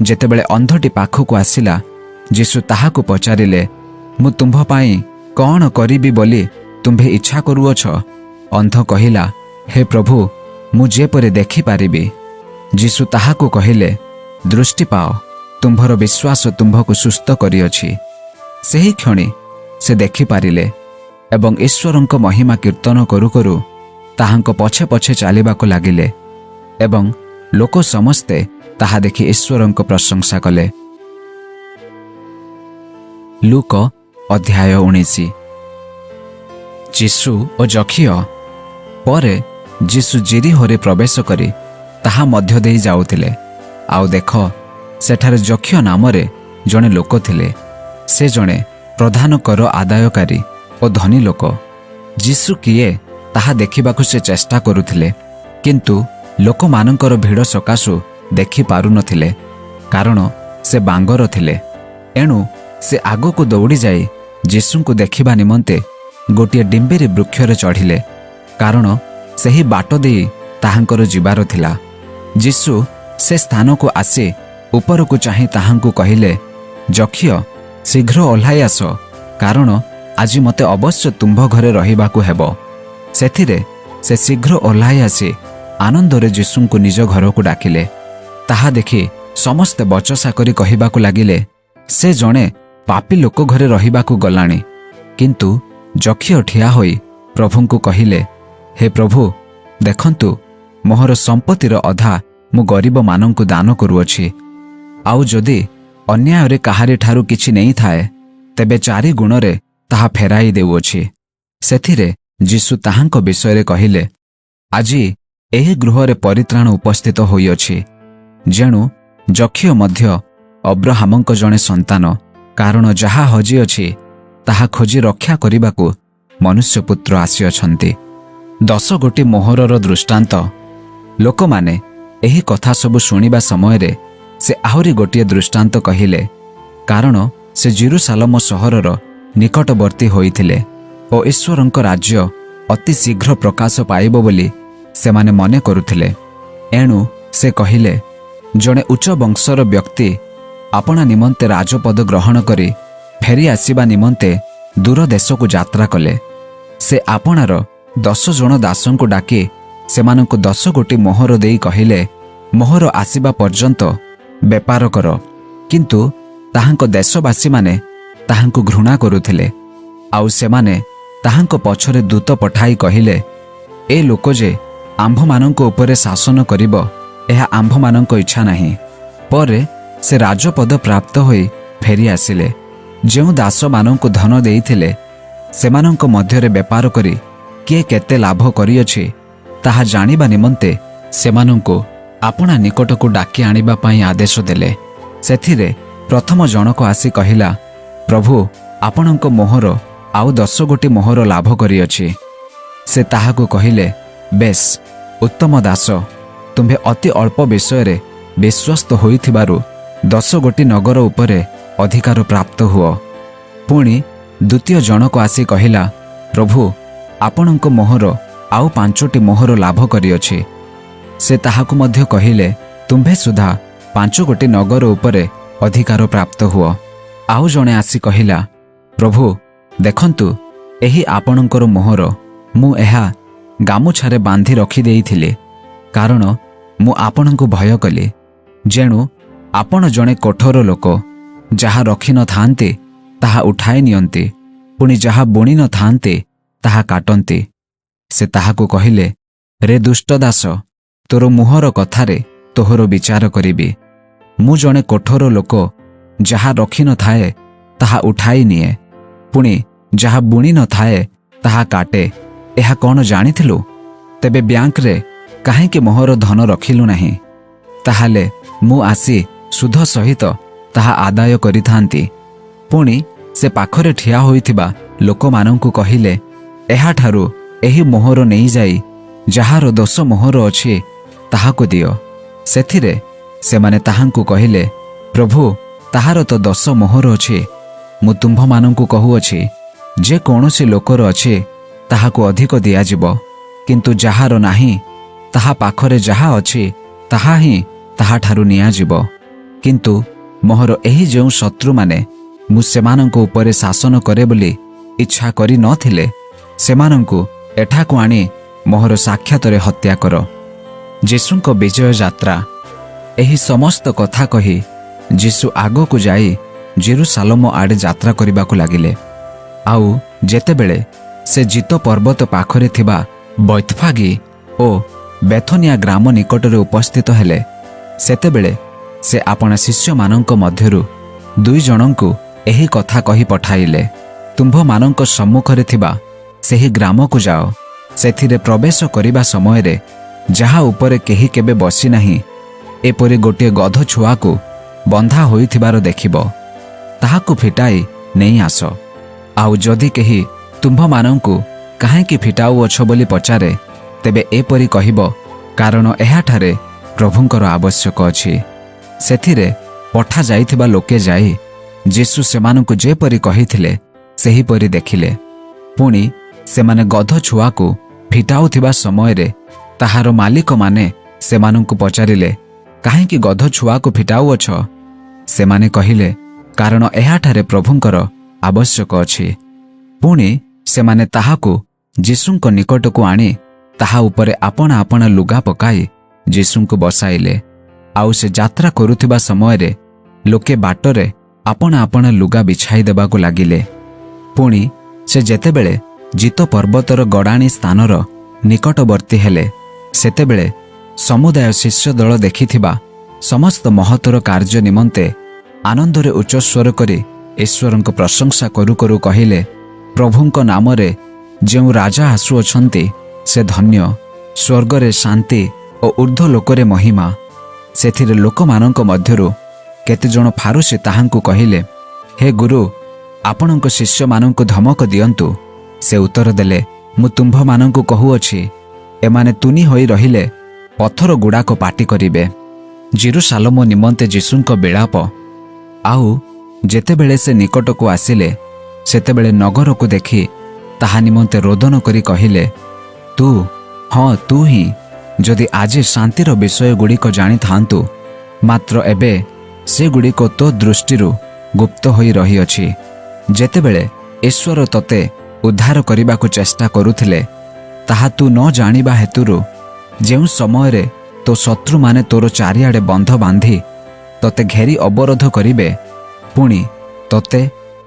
ଯେତେବେଳେ ଅନ୍ଧଟି ପାଖକୁ ଆସିଲା, ଯୀଶୁ ତାହାକୁ ପଚାରିଲେ, ମୁଁ ତୁମ୍ଭ ପାଇଁ କ'ଣ କରିବି ବୋଲି ତୁମ୍ଭେ ଇଚ୍ଛା କରୁଅଛ? ଅନ୍ଧ କହିଲା, ହେ ପ୍ରଭୁ, ମୁଁ ଯେପରି ଦେଖିପାରିବି। ଯୀଶୁ ତାହାକୁ କହିଲେ, ଦୃଷ୍ଟି ପାଅ, ତୁମ୍ଭର ବିଶ୍ୱାସ ତୁମ୍ଭକୁ ସୁସ୍ଥ କରିଅଛି। ସେହି କ୍ଷଣି ସେ ଦେଖିପାରିଲେ ଏବଂ ଈଶ୍ୱରଙ୍କ ମହିମା କୀର୍ତ୍ତନ କରୁ କରୁ ତାହାଙ୍କ ପଛେ ପଛେ ଚାଲିବାକୁ ଲାଗିଲେ ଏବଂ ଲୋକ ସମସ୍ତେ ତାହା ଦେଖି ଈଶ୍ୱରଙ୍କ ପ୍ରଶଂସା କଲେ। ଲୁକ ଅଧ୍ୟାୟ 19। ଯୀଶୁ ଓ ଯକ୍ଷିୟ। ପରେ ଯୀଶୁ ଜିରିହୋରେ ପ୍ରବେଶ କରି ତାହା ମଧ୍ୟ ଦେଇ ଯାଉଥିଲେ। ଆଉ ଦେଖ, ସେଠାରେ ଯକ୍ଷିୟ ନାମରେ ଜଣେ ଲୋକ ଥିଲେ। ସେ ଜଣେ ପ୍ରଧାନ କର ଆଦାୟକାରୀ ଓ ଧନୀ ଲୋକ। ଯୀଶୁ କିଏ ତାହା ଦେଖିବାକୁ ସେ ଚେଷ୍ଟା କରୁଥିଲେ, କିନ୍ତୁ ଲୋକମାନଙ୍କର ଭିଡ଼ ସକାଶୁ ଦେଖିପାରୁନଥିଲେ, କାରଣ ସେ ବାଙ୍ଗର ଥିଲେ। ଏଣୁ ସେ ଆଗକୁ ଦୌଡ଼ିଯାଇ ଯୀଶୁଙ୍କୁ ଦେଖିବା ନିମନ୍ତେ ଗୋଟିଏ ଡିମ୍ବିରି ବୃକ୍ଷରେ ଚଢ଼ିଲେ, କାରଣ ସେହି ବାଟ ଦେଇ ତାହାଙ୍କର ଯିବାର ଥିଲା। ଯୀଶୁ ସେ ସ୍ଥାନକୁ ଆସି ଉପରକୁ ଚାହିଁ ତାହାଙ୍କୁ କହିଲେ, ଯକ୍ଷିୟ, ଶୀଘ୍ର ଓହ୍ଲାଇ ଆସ, କାରଣ ଆଜି ମୋତେ ଅବଶ୍ୟ ତୁମ୍ଭ ଘରେ ରହିବାକୁ ହେବ। ସେଥିରେ ସେ ଶୀଘ୍ର ଓହ୍ଲାଇ ଆସି ଆନନ୍ଦରେ ଯୀଶୁଙ୍କୁ ନିଜ ଘରକୁ ଡାକିଲେ। ତାହା ଦେଖି ସମସ୍ତେ ବଚସା କରି କହିବାକୁ ଲାଗିଲେ, ସେ ଜଣେ ପାପୀ ଲୋକ ଘରେ ରହିବାକୁ ଗଲାଣି। କିନ୍ତୁ ଯକ୍ଷିୟ ଠିଆ ହୋଇ ପ୍ରଭୁଙ୍କୁ କହିଲେ, ହେ ପ୍ରଭୁ, ଦେଖନ୍ତୁ, ମୋହର ସମ୍ପତ୍ତିର ଅଧା ମୁଁ ଗରିବମାନଙ୍କୁ ଦାନ କରୁଅଛି। ଆଉ ଯଦି ଅନ୍ୟାୟରେ କାହାରିଠାରୁ କିଛି ନେଇଥାଏ, ତେବେ 4 ଗୁଣରେ ତାହା ଫେରାଇ ଦେଉଅଛି। ସେଥିରେ ଯୀଶୁ ତାହାଙ୍କ ବିଷୟରେ କହିଲେ, ଆଜି ଏହି ଗୃହରେ ପରିତ୍ରାଣ ଉପସ୍ଥିତ ହୋଇଅଛି, ଯେଣୁ ଯକ୍ଷିୟ ମଧ୍ୟ ଅବ୍ରାହାମଙ୍କ ଜଣେ ସନ୍ତାନ, କାରଣ ଯାହା ହଜିଅଛି ତାହା ଖୋଜି ରକ୍ଷା କରିବାକୁ ମନୁଷ୍ୟପୁତ୍ର ଆସିଅଛନ୍ତି। 10 ଗୋଟି ମୋହରର ଦୃଷ୍ଟାନ୍ତ। ଲୋକମାନେ ଏହି କଥା ସବୁ ଶୁଣିବା ସମୟରେ ସେ ଆହୁରି ଗୋଟିଏ ଦୃଷ୍ଟାନ୍ତ କହିଲେ, କାରଣ ସେ ଜେରୁସାଲେମ ସହରର ନିକଟବର୍ତ୍ତୀ ହୋଇଥିଲେ ଓ ଈଶ୍ୱରଙ୍କ ରାଜ୍ୟ ଅତି ଶୀଘ୍ର ପ୍ରକାଶ ପାଇବ ବୋଲି ସେମାନେ ମନେ କରୁଥିଲେ। ଏଣୁ ସେ କହିଲେ, ଜଣେ ଉଚ୍ଚ ବଂଶର ବ୍ୟକ୍ତି ଆପଣା ନିମନ୍ତେ ରାଜପଦ ଗ୍ରହଣ କରି ଫେରି ଆସିବା ନିମନ୍ତେ ଦୂର ଦେଶକୁ ଯାତ୍ରା କଲେ। ସେ ଆପଣାର 10 ଜଣ ଦାସଙ୍କୁ ଡାକି ସେମାନଙ୍କୁ 10 ଗୋଟି ମୋହର ଦେଇ କହିଲେ, ମୋହର ଆସିବା ପର୍ଯ୍ୟନ୍ତ ବେପାର କର। କିନ୍ତୁ ତାହାଙ୍କ ଦେଶବାସୀମାନେ ତାହାଙ୍କୁ ଘୃଣା କରୁଥିଲେ। ଆଉ ସେମାନେ ତାହାଙ୍କ ପଛରେ ଦୂତ ପଠାଇ କହିଲେ, ଏ ଲୋକ ଯେ ଆମ୍ଭମାନଙ୍କ ଉପରେ ଶାସନ କରିବ, ଏହା ଆମ୍ଭମାନଙ୍କ ଇଚ୍ଛା ନାହିଁ। ପରେ ସେ ରାଜପଦ ପ୍ରାପ୍ତ ହୋଇ ଫେରି ଆସିଲେ। ଯେଉଁ ଦାସମାନଙ୍କୁ ଧନ ଦେଇଥିଲେ ସେମାନଙ୍କ ମଧ୍ୟରେ ବେପାର କରି କିଏ କେତେ ଲାଭ କରିଅଛି ତାହା ଜାଣିବା ନିମନ୍ତେ ସେମାନଙ୍କୁ ଆପଣା ନିକଟକୁ ଡାକି ଆଣିବା ପାଇଁ ଆଦେଶ ଦେଲେ। ସେଥିରେ ପ୍ରଥମ ଜଣକ ଆସି କହିଲା, ପ୍ରଭୁ, ଆପଣଙ୍କ ମୋହର ଆଉ 10 ଗୋଟି ମୋହର ଲାଭ କରିଅଛି। ସେ ତାହାକୁ କହିଲେ, ବେଶ୍, ଉତ୍ତମ ଦାସ, ତୁମ୍ଭେ ଅତି ଅଳ୍ପ ବିଷୟରେ ବିଶ୍ୱସ୍ତ ହୋଇଥିବାରୁ 10 ଗୋଟି ନଗର ଉପରେ ଅଧିକାର ପ୍ରାପ୍ତ ହୁଅ। ପୁଣି ଦ୍ୱିତୀୟ ଜଣକ ଆସି କହିଲା, ପ୍ରଭୁ, ଆପଣଙ୍କ ମୋହର ଆଉ 5ଟି ମୋହର ଲାଭ କରିଅଛି। ସେ ତାହାକୁ ମଧ୍ୟ କହିଲେ, ତୁମ୍ଭେ ସୁଦ୍ଧା 5 ଗୋଟି ନଗର ଉପରେ ଅଧିକାର ପ୍ରାପ୍ତ ହୁଅ। ଆଉ ଜଣେ ଆସି କହିଲା, ପ୍ରଭୁ, ଦେଖନ୍ତୁ, ଏହି ଆପଣଙ୍କର ମୋହର। ମୁଁ ଏହା ଗାମୁଛାରେ ବାନ୍ଧି ରଖିଦେଇଥିଲି, କାରଣ ମୁଁ ଆପଣଙ୍କୁ ଭୟ କଲି। ଯେଣୁ ଆପଣ ଜଣେ କଠୋର ଲୋକ, ଯାହା ରଖିନଥାନ୍ତି ତାହା ଉଠାଇ ନିଅନ୍ତି, ପୁଣି ଯାହା ବୁଣି ନଥାନ୍ତି ତାହା କାଟନ୍ତି। ସେ ତାହାକୁ କହିଲେ, ରେ ଦୁଷ୍ଟ ଦାସ, ତୋର ମୁହଁର କଥାରେ ତୋହର ବିଚାର କରିବି। ମୁଁ ଜଣେ କଠୋର ଲୋକ, ଯାହା ରଖିନଥାଏ ତାହା ଉଠାଇ ନିଏ, ପୁଣି ଯାହା ବୁଣି ନଥାଏ ତାହା କାଟେ। ଏହା କ'ଣ ଜାଣିଥିଲୁ? ତେବେ ବ୍ୟାଙ୍କରେ କାହିଁକି ମୋହର ଧନ ରଖିଲୁ ନାହିଁ? ତାହେଲେ ମୁଁ ଆସି ସୁଧ ସହିତ ତାହା ଆଦାୟ କରିଥାନ୍ତି। ପୁଣି ସେ ପାଖରେ ଠିଆ ହୋଇଥିବା ଲୋକମାନଙ୍କୁ କହିଲେ, ଏହାଠାରୁ ଏହି ମୋହର ନେଇଯାଇ ଯାହାର 10 ମୋହର ଅଛି ତାହାକୁ ଦିଅ। ସେଥିରେ ସେମାନେ ତାହାଙ୍କୁ କହିଲେ, ପ୍ରଭୁ, ତାହାର ତ 10 ମୋହର ଅଛି। ମୁଁ ତୁମ୍ଭମାନଙ୍କୁ କହୁଅଛି, ଯେ କୌଣସି ଲୋକର ଅଛି ତାହାକୁ ଅଧିକ ଦିଆଯିବ, କିନ୍ତୁ ଯାହାର ନାହିଁ ତାହା ପାଖରେ ଯାହା ଅଛି ତାହା ହିଁ ତାହାଠାରୁ ନିଆଯିବ। କିନ୍ତୁ ମୋହର ଏହି ଯେଉଁ ଶତ୍ରୁମାନେ ମୁଁ ସେମାନଙ୍କ ଉପରେ ଶାସନ କରେ ବୋଲି ଇଚ୍ଛା କରି ନଥିଲେ, ସେମାନଙ୍କୁ ଏଠାକୁ ଆଣି ମୋହର ସାକ୍ଷାତରେ ହତ୍ୟା କର। ଯୀଶୁଙ୍କ ବିଜୟ ଯାତ୍ରା। ଏହି ସମସ୍ତ କଥା କହି ଯୀଶୁ ଆଗକୁ ଯାଇ ଜେରୁସାଲେମ ଆଡ଼େ ଯାତ୍ରା କରିବାକୁ ଲାଗିଲେ। ଆଉ ଯେତେବେଳେ ସେ ଜିତ ପର୍ବତ ପାଖରେ ଥିବା ବୈତଫାଗି ଓ ବେଥନିଆ ଗ୍ରାମ ନିକଟରେ ଉପସ୍ଥିତ ହେଲେ, ସେତେବେଳେ ସେ ଆପଣା ଶିଷ୍ୟମାନଙ୍କ ମଧ୍ୟରୁ 2 ଜଣଙ୍କୁ ଏହି କଥା କହି ପଠାଇଲେ, ତୁମ୍ଭମାନଙ୍କ ସମ୍ମୁଖରେ ଥିବା ସେହି ଗ୍ରାମକୁ ଯାଅ। ସେଥିରେ ପ୍ରବେଶ କରିବା ସମୟରେ ଯାହା ଉପରେ କେହି କେବେ ବସିନାହିଁ, ଏପରି ଗୋଟିଏ ଗଧ ଛୁଆକୁ ବନ୍ଧା ହୋଇଥିବାର ଦେଖିବ। ତାହାକୁ ଫିଟାଇ ନେଇ ଆସ। ଆଉ ଯଦି କେହି ତୁମ୍ଭମାନଙ୍କୁ କାହିଁକି ଫିଟାଉଅଛ ବୋଲି ପଚାରେ, ତେବେ ଏପରି କହିବ, କାରଣ ଏହାଠାରେ ପ୍ରଭୁଙ୍କର ଆବଶ୍ୟକ ଅଛି। ସେଥିରେ ପଠାଯାଇଥିବା ଲୋକେ ଯାଇ ଯୀଶୁ ସେମାନଙ୍କୁ ଯେପରି କହିଥିଲେ ସେହିପରି ଦେଖିଲେ। ପୁଣି ସେମାନେ ଗଧ ଛୁଆକୁ ଫିଟାଉଥିବା ସମୟରେ ତାହାର ମାଲିକମାନେ ସେମାନଙ୍କୁ ପଚାରିଲେ, କାହିଁକି ଗଧ ଛୁଆକୁ ଫିଟାଉଅଛ? ସେମାନେ କହିଲେ, କାରଣ ଏହାଠାରେ ପ୍ରଭୁଙ୍କର ଆବଶ୍ୟକ ଅଛି। ପୁଣି ସେମାନେ ତାହାକୁ ଯୀଶୁଙ୍କ ନିକଟକୁ ଆଣି ତାହା ଉପରେ ଆପଣା ଆପଣା ଲୁଗା ପକାଇ ଯୀଶୁଙ୍କୁ ବସାଇଲେ। ଆଉ ସେ ଯାତ୍ରା କରୁଥିବା ସମୟରେ ଲୋକେ ବାଟରେ ଆପଣା ଆପଣା ଲୁଗା ବିଛାଇ ଦେବାକୁ ଲାଗିଲେ। ପୁଣି ସେ ଯେତେବେଳେ ଜିତ ପର୍ବତର ଗଡ଼ାଣି ସ୍ଥାନର ନିକଟବର୍ତ୍ତୀ ହେଲେ, ସେତେବେଳେ ସମୁଦାୟ ଶିଷ୍ୟ ଦଳ ଦେଖିଥିବା ସମସ୍ତ ମହତ୍ତର କାର୍ଯ୍ୟ ନିମନ୍ତେ ଆନନ୍ଦରେ ଉଚ୍ଚସ୍ୱର କରି ଈଶ୍ୱରଙ୍କ ପ୍ରଶଂସା କରୁ କରୁ କହିଲେ, ପ୍ରଭୁଙ୍କ ନାମରେ ଯେଉଁ ରାଜା ଆସୁଅଛନ୍ତି ସେ ଧନ୍ୟ। ସ୍ୱର୍ଗରେ ଶାନ୍ତି ଓ ଊର୍ଦ୍ଧ୍ୱ ଲୋକରେ ମହିମା। ସେଥିରେ ଲୋକମାନଙ୍କ ମଧ୍ୟରୁ କେତେଜଣ ଫାରୁସୀ ତାହାଙ୍କୁ କହିଲେ, ହେ ଗୁରୁ, ଆପଣଙ୍କ ଶିଷ୍ୟମାନଙ୍କୁ ଧମକ ଦିଅନ୍ତୁ। ସେ ଉତ୍ତର ଦେଲେ, ମୁଁ ତୁମ୍ଭମାନଙ୍କୁ କହୁଅଛି, ଏମାନେ ତୁନି ହୋଇ ରହିଲେ ପଥର ଗୁଡ଼ାକ ପାଟି କରିବେ। ଜେରୁସାଲେମ ନିମନ୍ତେ ଯୀଶୁଙ୍କ ବିଳାପ। ଆଉ ଯେତେବେଳେ ସେ ନିକଟକୁ ଆସିଲେ, ସେତେବେଳେ ନଗରକୁ ଦେଖି ତାହା ନିମନ୍ତେ ରୋଦନ କରି କହିଲେ, ତୁ, ହଁ ତୁ ହିଁ ଯଦି ଆଜି ଶାନ୍ତିର ବିଷୟଗୁଡ଼ିକ ଜାଣିଥାନ୍ତୁ, ମାତ୍ର ଏବେ ସେଗୁଡ଼ିକ ତୋ ଦୃଷ୍ଟିରୁ ଗୁପ୍ତ ହୋଇ ରହିଅଛି। ଯେତେବେଳେ ଈଶ୍ୱର ତୋତେ ଉଦ୍ଧାର କରିବାକୁ ଚେଷ୍ଟା କରୁଥିଲେ, ତାହା ତୁ ନ ଜାଣିବା ହେତୁରୁ ଯେଉଁ ସମୟରେ ତୋ ଶତ୍ରୁମାନେ ତୋର ଚାରିଆଡ଼େ ବନ୍ଧ ବାନ୍ଧି ତୋତେ ଘେରି ଅବରୋଧ କରିବେ, ପୁଣି ତୋତେ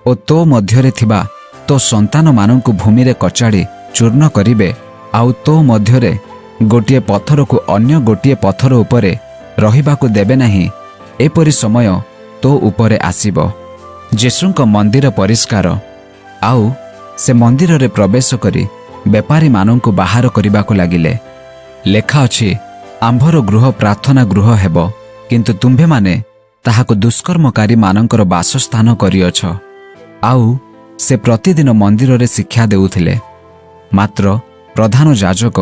ଓ ତୋ ମଧ୍ୟରେ ଥିବା ତୋ ସନ୍ତାନମାନଙ୍କୁ ଭୂମିରେ କଚାଡ଼ି ଚୂର୍ଣ୍ଣ କରିବେ, ଆଉ ତୋ ମଧ୍ୟରେ ଗୋଟିଏ ପଥରକୁ ଅନ୍ୟ ଗୋଟିଏ ପଥର ଉପରେ ରହିବାକୁ ଦେବେ ନାହିଁ, ଏପରି ସମୟ ତୋ ଉପରେ ଆସିବ। ଯୀଶୁଙ୍କ ମନ୍ଦିର ପରିଷ୍କାର। ଆଉ ସେ ମନ୍ଦିରରେ ପ୍ରବେଶ କରି ବେପାରୀମାନଙ୍କୁ ବାହାର କରିବାକୁ ଲାଗିଲେ। ଲେଖା ଅଛି, ଆମ୍ଭର ଗୃହ ପ୍ରାର୍ଥନା ଗୃହ ହେବ, କିନ୍ତୁ ତୁମ୍ଭେମାନେ ତାହାକୁ ଦୁଷ୍କର୍ମକାରୀମାନଙ୍କର ବାସସ୍ଥାନ କରିଅଛ। ଆଉ ସେ ପ୍ରତିଦିନ ମନ୍ଦିରରେ ଶିକ୍ଷା ଦେଉଥିଲେ। ମାତ୍ର ପ୍ରଧାନ ଯାଜକ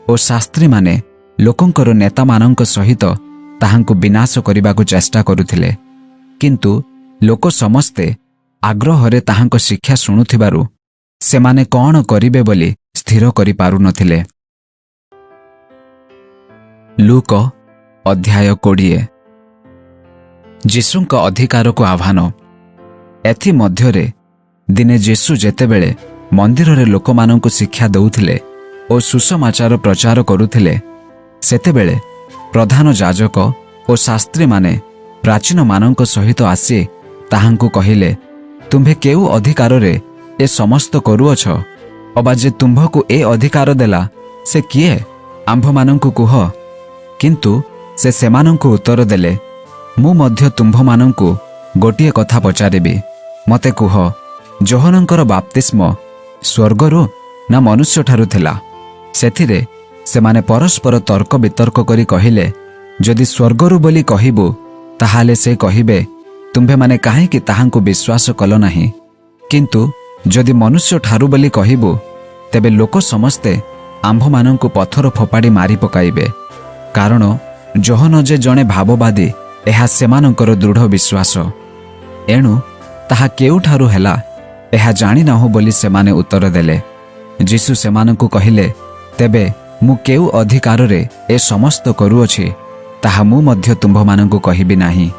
ଓ ଶାସ୍ତ୍ରୀମାନେ ଲୋକଙ୍କର ନେତାମାନଙ୍କ ସହିତ ତାହାଙ୍କୁ ବିନାଶ କରିବାକୁ ଚେଷ୍ଟା କରୁଥିଲେ। କିନ୍ତୁ ଲୋକ ସମସ୍ତେ ଆଗ୍ରହରେ ତାହାଙ୍କ ଶିକ୍ଷା ଶୁଣୁଥିବାରୁ ସେମାନେ କ'ଣ କରିବେ ବୋଲି ସ୍ଥିର କରିପାରୁନଥିଲେ। ଲୁକ ଅଧ୍ୟାୟ 20। ଯୀଶୁଙ୍କ ଅଧିକାରକୁ ଆହ୍ୱାନ। ଏଥିମଧ୍ୟରେ ଦିନେ ଯୀଶୁ ଯେତେବେଳେ ମନ୍ଦିରରେ ଲୋକମାନଙ୍କୁ ଶିକ୍ଷା ଦେଉଥିଲେ ଓ ସୁସମାଚାର ପ୍ରଚାର କରୁଥିଲେ, ସେତେବେଳେ ପ୍ରଧାନ ଯାଜକ ଓ ଶାସ୍ତ୍ରୀମାନେ ପ୍ରାଚୀନମାନଙ୍କ ସହିତ ଆସି ତାହାଙ୍କୁ କହିଲେ, ତୁମ୍ଭେ କେଉଁ ଅଧିକାରରେ ଏ ସମସ୍ତ କରୁଅଛ? ଅବା ଯେ ତୁମ୍ଭକୁ ଏ ଅଧିକାର ଦେଲା, ସେ କିଏ? ଆମ୍ଭମାନଙ୍କୁ କୁହ। କିନ୍ତୁ ସେ ସେମାନଙ୍କୁ ଉତ୍ତର ଦେଲେ, ମୁଁ ମଧ୍ୟ ତୁମ୍ଭମାନଙ୍କୁ ଗୋଟିଏ କଥା ପଚାରିବି। ମୋତେ କୁହ, ଯୋହନଙ୍କର ବାପ୍ତିସ୍ମ ସ୍ୱର୍ଗରୁ ନା ମନୁଷ୍ୟଠାରୁ ଥିଲା? ସେଥିରେ ସେମାନେ ପରସ୍ପର ତର୍କ ବିତର୍କ କରି କହିଲେ, ଯଦି ସ୍ୱର୍ଗରୁ ବୋଲି କହିବୁ, ତାହେଲେ ସେ କହିବେ, ତୁମ୍ଭେମାନେ କାହିଁକି ତାହାଙ୍କୁ ବିଶ୍ୱାସ କଲ ନାହିଁ? କିନ୍ତୁ ଯଦି ମନୁଷ୍ୟଠାରୁ ବୋଲି କହିବୁ, ତେବେ ଲୋକ ସମସ୍ତେ ଆମ୍ଭମାନଙ୍କୁ ପଥର ଫୋପାଡ଼ି ମାରି ପକାଇବେ। କାରଣ ଯୋହନ ଯେ ଜଣେ ଭାବବାଦୀ, ଏହା ସେମାନଙ୍କର ଦୃଢ଼ ବିଶ୍ୱାସ। ଏଣୁ ତାହା କେଉଁଠାରୁ ହେଲା, ଏହା ଜାଣିନାହୁଁ ବୋଲି ସେମାନେ ଉତ୍ତର ଦେଲେ। ଯୀଶୁ ସେମାନଙ୍କୁ କହିଲେ, ତେବେ ମୁଁ କେଉଁ ଅଧିକାରରେ ଏ ସମସ୍ତ କରୁଅଛି, ତାହା ମୁଁ ମଧ୍ୟ ତୁମ୍ଭମାନଙ୍କୁ କହିବି ନାହିଁ।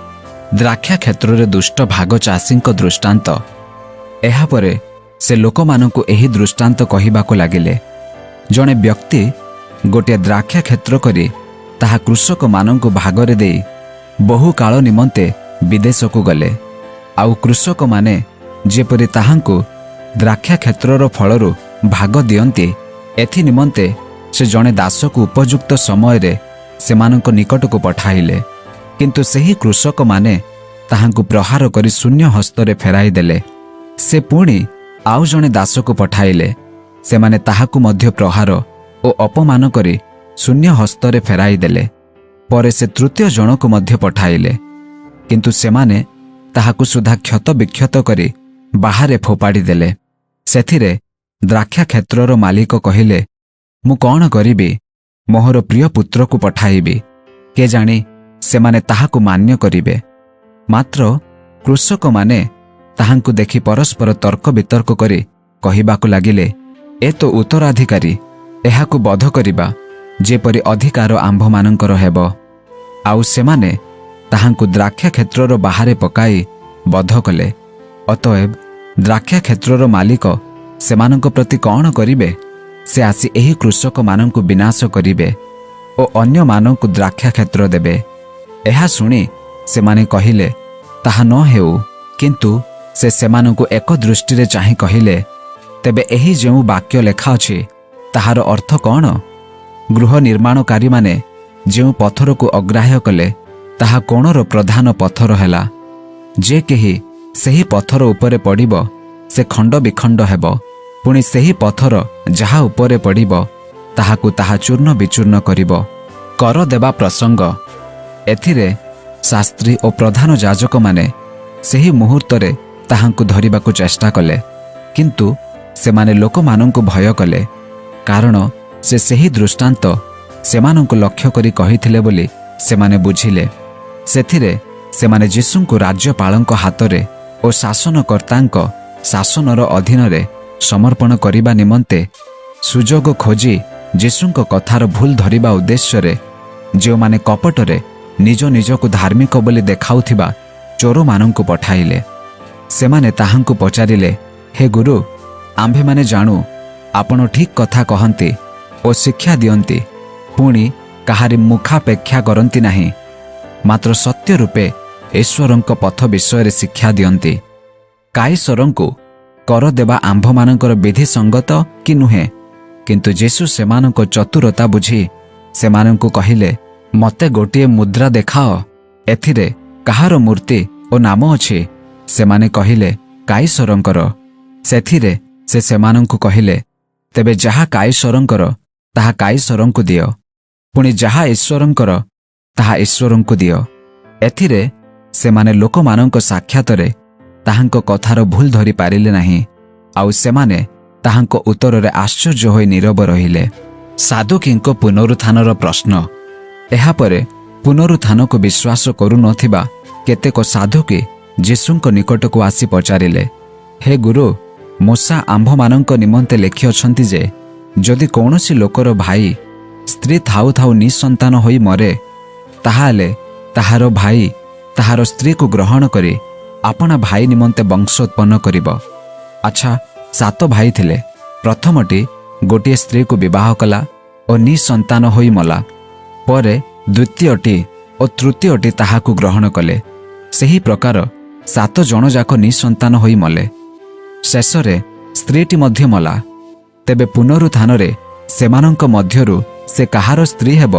ଦ୍ରାକ୍ଷା କ୍ଷେତ୍ରରେ ଦୁଷ୍ଟ ଭାଗ ଚାଷୀଙ୍କ ଦୃଷ୍ଟାନ୍ତ। ଏହାପରେ ସେ ଲୋକମାନଙ୍କୁ ଏହି ଦୃଷ୍ଟାନ୍ତ କହିବାକୁ ଲାଗିଲେ। ଜଣେ ବ୍ୟକ୍ତି ଗୋଟିଏ ଦ୍ରାକ୍ଷା କ୍ଷେତ୍ର କରି ତାହା କୃଷକମାନଙ୍କୁ ଭାଗରେ ଦେଇ ବହୁ କାଳ ନିମନ୍ତେ ବିଦେଶକୁ ଗଲେ। ଆଉ କୃଷକମାନେ ଯେପରି ତାହାଙ୍କୁ ଦ୍ରାକ୍ଷା କ୍ଷେତ୍ରର ଫଳରୁ ଭାଗ ଦିଅନ୍ତି, ଏଥି ନିମନ୍ତେ ସେ ଜଣେ ଦାସକୁ ଉପଯୁକ୍ତ ସମୟରେ ସେମାନଙ୍କ ନିକଟକୁ ପଠାଇଲେ। କିନ୍ତୁ ସେହି କୃଷକମାନେ ତାହାଙ୍କୁ ପ୍ରହାର କରି ଶୂନ୍ୟ ହସ୍ତରେ ଫେରାଇ ଦେଲେ। ସେ ପୁଣି ଆଉ ଜଣେ ଦାସକୁ ପଠାଇଲେ। ସେମାନେ ତାହାକୁ ମଧ୍ୟ ପ୍ରହାର ଓ ଅପମାନ କରି ଶୂନ୍ୟ ହସ୍ତରେ ଫେରାଇ ଦେଲେ। ପରେ ସେ ତୃତୀୟ ଜଣକୁ ମଧ୍ୟ ପଠାଇଲେ। କିନ୍ତୁ ସେମାନେ ତାହାକୁ ସୁଦ୍ଧା କ୍ଷତ ବିକ୍ଷତ କରି ବାହାରେ ଫୋପାଡ଼ି ଦେଲେ। ସେଥିରେ ଦ୍ରାକ୍ଷା କ୍ଷେତ୍ରର ମାଲିକ କହିଲେ, ମୁଁ କ'ଣ କରିବି? ମୋହର ପ୍ରିୟ ପୁତ୍ରକୁ ପଠାଇବି, କେଜାଣି ସେମାନେ ତାହାକୁ ମାନ୍ୟ କରିବେ। ମାତ୍ର କୃଷକମାନେ ତାହାଙ୍କୁ ଦେଖି ପରସ୍ପର ତର୍କ ବିତର୍କ କରି କହିବାକୁ ଲାଗିଲେ, ଏ ତ ଉତ୍ତରାଧିକାରୀ, ଏହାକୁ ବଧ କରିବା, ଯେପରି ଅଧିକାର ଆମ୍ଭମାନଙ୍କର ହେବ। ଆଉ ସେମାନେ ତାହାଙ୍କୁ ଦ୍ରାକ୍ଷା କ୍ଷେତ୍ରର ବାହାରେ ପକାଇ ବଧ କଲେ। ଅତଏବ ଦ୍ରାକ୍ଷା କ୍ଷେତ୍ରର ମାଲିକ ସେମାନଙ୍କ ପ୍ରତି କ'ଣ କରିବେ? ସେ ଆସି ଏହି କୃଷକମାନଙ୍କୁ ବିନାଶ କରିବେ ଓ ଅନ୍ୟମାନଙ୍କୁ ଦ୍ରାକ୍ଷା କ୍ଷେତ୍ର ଦେବେ। ଏହା ଶୁଣି ସେମାନେ କହିଲେ, ତାହା ନ ହେଉ। କିନ୍ତୁ ସେ ସେମାନଙ୍କୁ ଏକ ଦୃଷ୍ଟିରେ ଚାହିଁ କହିଲେ, ତେବେ ଏହି ଯେଉଁ ବାକ୍ୟ ଲେଖା ଅଛି, ତାହାର ଅର୍ଥ କ'ଣ? ଗୃହ ନିର୍ମାଣକାରୀମାନେ ଯେଉଁ ପଥରକୁ ଅଗ୍ରାହ୍ୟ କଲେ, ତାହା କୋଣର ପ୍ରଧାନ ପଥର ହେଲା। ଯେ କେହି ସେହି ପଥର ଉପରେ ପଡ଼ିବ, ସେ ଖଣ୍ଡ ବିଖଣ୍ଡ ହେବ। ପୁଣି ସେହି ପଥର ଯାହା ଉପରେ ପଡ଼ିବ, ତାହାକୁ ତାହା ଚୂର୍ଣ୍ଣ ବିଚୂର୍ଣ୍ଣ କରିବ। କର ଦେବା ପ୍ରସଙ୍ଗ। ଏଥିରେ ଶାସ୍ତ୍ରୀ ଓ ପ୍ରଧାନ ଯାଜକମାନେ ସେହି ମୁହୂର୍ତ୍ତରେ ତାହାଙ୍କୁ ଧରିବାକୁ ଚେଷ୍ଟା କଲେ, କିନ୍ତୁ ସେମାନେ ଲୋକମାନଙ୍କୁ ଭୟ କଲେ, କାରଣ ସେ ସେହି ଦୃଷ୍ଟାନ୍ତ ସେମାନଙ୍କୁ ଲକ୍ଷ୍ୟ କରି କହିଥିଲେ ବୋଲି ସେମାନେ ବୁଝିଲେ। ସେଥିରେ ସେମାନେ ଯୀଶୁଙ୍କୁ ରାଜ୍ୟପାଳଙ୍କ ହାତରେ ଓ ଶାସନକର୍ତ୍ତାଙ୍କ ଶାସନର ଅଧୀନରେ ସମର୍ପଣ କରିବା ନିମନ୍ତେ ସୁଯୋଗ ଖୋଜି ଯୀଶୁଙ୍କ କଥାର ଭୁଲ ଧରିବା ଉଦ୍ଦେଶ୍ୟରେ ଯେଉଁମାନେ କପଟରେ ନିଜ ନିଜକୁ ଧାର୍ମିକ ବୋଲି ଦେଖାଉଥିବା ଚୋରମାନଙ୍କୁ ପଠାଇଲେ। ସେମାନେ ତାହାଙ୍କୁ ପଚାରିଲେ, ହେ ଗୁରୁ, ଆମ୍ଭେମାନେ ଜାଣୁ ଆପଣ ଠିକ୍ କଥା କହନ୍ତି ଓ ଶିକ୍ଷା ଦିଅନ୍ତି, ପୁଣି କାହାରି ମୁଖାପେକ୍ଷା କରନ୍ତି ନାହିଁ, ମାତ୍ର ସତ୍ୟ ରୂପେ ଈଶ୍ୱରଙ୍କ ପଥ ବିଷୟରେ ଶିକ୍ଷା ଦିଅନ୍ତି। କାଇସରଙ୍କୁ କର ଦେବା ଆମ୍ଭମାନଙ୍କର ବିଧିସଙ୍ଗତ କି ନୁହେଁ? କିନ୍ତୁ ଯୀଶୁ ସେମାନଙ୍କ ଚତୁରତା ବୁଝି ସେମାନଙ୍କୁ କହିଲେ, ମୋତେ ଗୋଟିଏ ମୁଦ୍ରା ଦେଖାଅ, ଏଥିରେ କାହାର ମୂର୍ତ୍ତି ଓ ନାମ ଅଛି? ସେମାନେ କହିଲେ, କାଇସରଙ୍କର। ସେଥିରେ ସେ ସେମାନଙ୍କୁ କହିଲେ, ତେବେ ଯାହା କାଇସରଙ୍କର ତାହା କାଇସରଙ୍କୁ ଦିଅ, ପୁଣି ଯାହା ଈଶ୍ୱରଙ୍କର ତାହା ଈଶ୍ୱରଙ୍କୁ ଦିଅ। ଏଥିରେ ସେମାନେ ଲୋକମାନଙ୍କ ସାକ୍ଷାତରେ ତାହାଙ୍କ କଥାର ଭୁଲ ଧରି ପାରିଲେ ନାହିଁ, ଆଉ ସେମାନେ ତାହାଙ୍କ ଉତ୍ତରରେ ଆଶ୍ଚର୍ଯ୍ୟ ହୋଇ ନୀରବ ରହିଲେ। ସାଦୁକୀଙ୍କ ପୁନରୁତ୍ଥାନର ପ୍ରଶ୍ନ। ଏହାପରେ ପୁନରୁତ୍ଥାନକୁ ବିଶ୍ୱାସ କରୁନଥିବା କେତେକ ସାଧୁକୀ ଯୀଶୁଙ୍କ ନିକଟକୁ ଆସି ପଚାରିଲେ, ହେ ଗୁରୁ, ମୂଷା ଆମ୍ଭମାନଙ୍କ ନିମନ୍ତେ ଲେଖିଅଛନ୍ତି ଯେ ଯଦି କୌଣସି ଲୋକର ଭାଇ ସ୍ତ୍ରୀ ଥାଉ ଥାଉ ନିଃସନ୍ତାନ ହୋଇ ମରେ, ତାହାହେଲେ ତାହାର ଭାଇ ତାହାର ସ୍ତ୍ରୀକୁ ଗ୍ରହଣ କରି ଆପଣା ଭାଇ ନିମନ୍ତେ ବଂଶ ଉତ୍ପନ୍ନ କରିବ। ଆଚ୍ଛା, 7 ଭାଇ ଥିଲେ। ପ୍ରଥମଟି ଗୋଟିଏ ସ୍ତ୍ରୀକୁ ବିବାହ କଲା ଓ ନିଃସନ୍ତାନ ହୋଇ ମଲା। ପରେ ଦ୍ୱିତୀୟଟି ଓ ତୃତୀୟଟି ତାହାକୁ ଗ୍ରହଣ କଲେ। ସେହି ପ୍ରକାର 7 ଜଣ ଯାକ ନିଃସନ୍ତାନ ହୋଇ ମଲେ। ଶେଷରେ ସ୍ତ୍ରୀଟି ମଧ୍ୟ ମଲା। ତେବେ ପୁନରୁତ୍ଥାନରେ ସେମାନଙ୍କ ମଧ୍ୟରୁ ସେ କାହାର ସ୍ତ୍ରୀ ହେବ?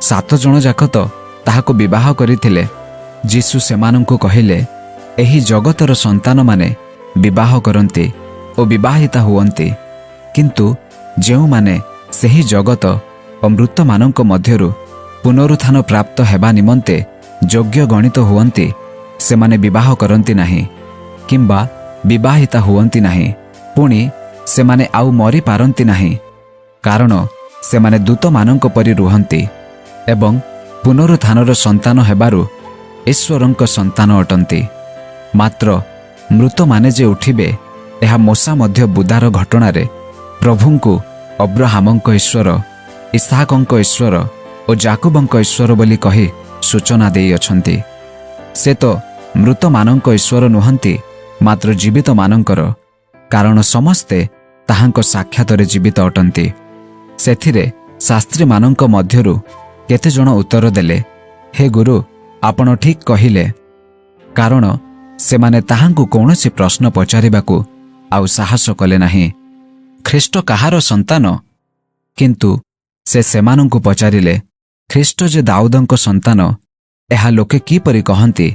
7 ଜଣ ଯାକ ତ ତାହାକୁ ବିବାହ କରିଥିଲେ। ଯୀଶୁ ସେମାନଙ୍କୁ କହିଲେ, ଏହି ଜଗତର ସନ୍ତାନମାନେ ବିବାହ କରନ୍ତି ଓ ବିବାହିତା ହୁଅନ୍ତି, କିନ୍ତୁ ଯେଉଁମାନେ ସେହି ଜଗତ ଓ ମୃତମାନଙ୍କ ମଧ୍ୟରୁ ପୁନରୁତ୍ଥାନ ପ୍ରାପ୍ତ ହେବା ନିମନ୍ତେ ଯୋଗ୍ୟ ଗଣିତ ହୁଅନ୍ତି, ସେମାନେ ବିବାହ କରନ୍ତି ନାହିଁ କିମ୍ବା ବିବାହିତା ହୁଅନ୍ତି ନାହିଁ। ପୁଣି ସେମାନେ ଆଉ ମରିପାରନ୍ତି ନାହିଁ, କାରଣ ସେମାନେ ଦୂତମାନଙ୍କ ପରି ରୁହନ୍ତି ଏବଂ ପୁନରୁତ୍ଥାନର ସନ୍ତାନ ହେବାରୁ ଈଶ୍ୱରଙ୍କ ସନ୍ତାନ ଅଟନ୍ତି। ମାତ୍ର ମୃତମାନେ ଯେ ଉଠିବେ, ଏହା ମୋଶା ମଧ୍ୟ ବୁଦାର ଘଟଣାରେ ପ୍ରଭୁଙ୍କୁ ଅବ୍ରାହାମଙ୍କ ଈଶ୍ୱର, ଇସାହାକଙ୍କ ଈଶ୍ୱର ଓ ଯାକୁବଙ୍କ ଈଶ୍ୱର ବୋଲି କହି ସୂଚନା ଦେଇଅଛନ୍ତି। ସେ ତ ମୃତମାନଙ୍କ ଈଶ୍ୱର ନୁହନ୍ତି, ମାତ୍ର ଜୀବିତମାନଙ୍କର, କାରଣ ସମସ୍ତେ ତାହାଙ୍କ ସାକ୍ଷାତରେ ଜୀବିତ ଅଟନ୍ତି। ସେଥିରେ ଶାସ୍ତ୍ରୀମାନଙ୍କ ମଧ୍ୟରୁ କେତେଜଣ ଉତ୍ତର ଦେଲେ, ହେ ଗୁରୁ, ଆପଣ ଠିକ୍ କହିଲେ, କାରଣ ସେମାନେ ତାହାଙ୍କୁ କୌଣସି ପ୍ରଶ୍ନ ପଚାରିବାକୁ ଆଉ ସାହସ କଲେ ନାହିଁ। ଖ୍ରୀଷ୍ଟ କାହାର ସନ୍ତାନ? କିନ୍ତୁ ସେ ସେମାନଙ୍କୁ ପଚାରିଲେ, ଖ୍ରୀଷ୍ଟ ଯେ ଦାଉଦଙ୍କ ସନ୍ତାନ, ଏହା ଲୋକେ କିପରି କହନ୍ତି?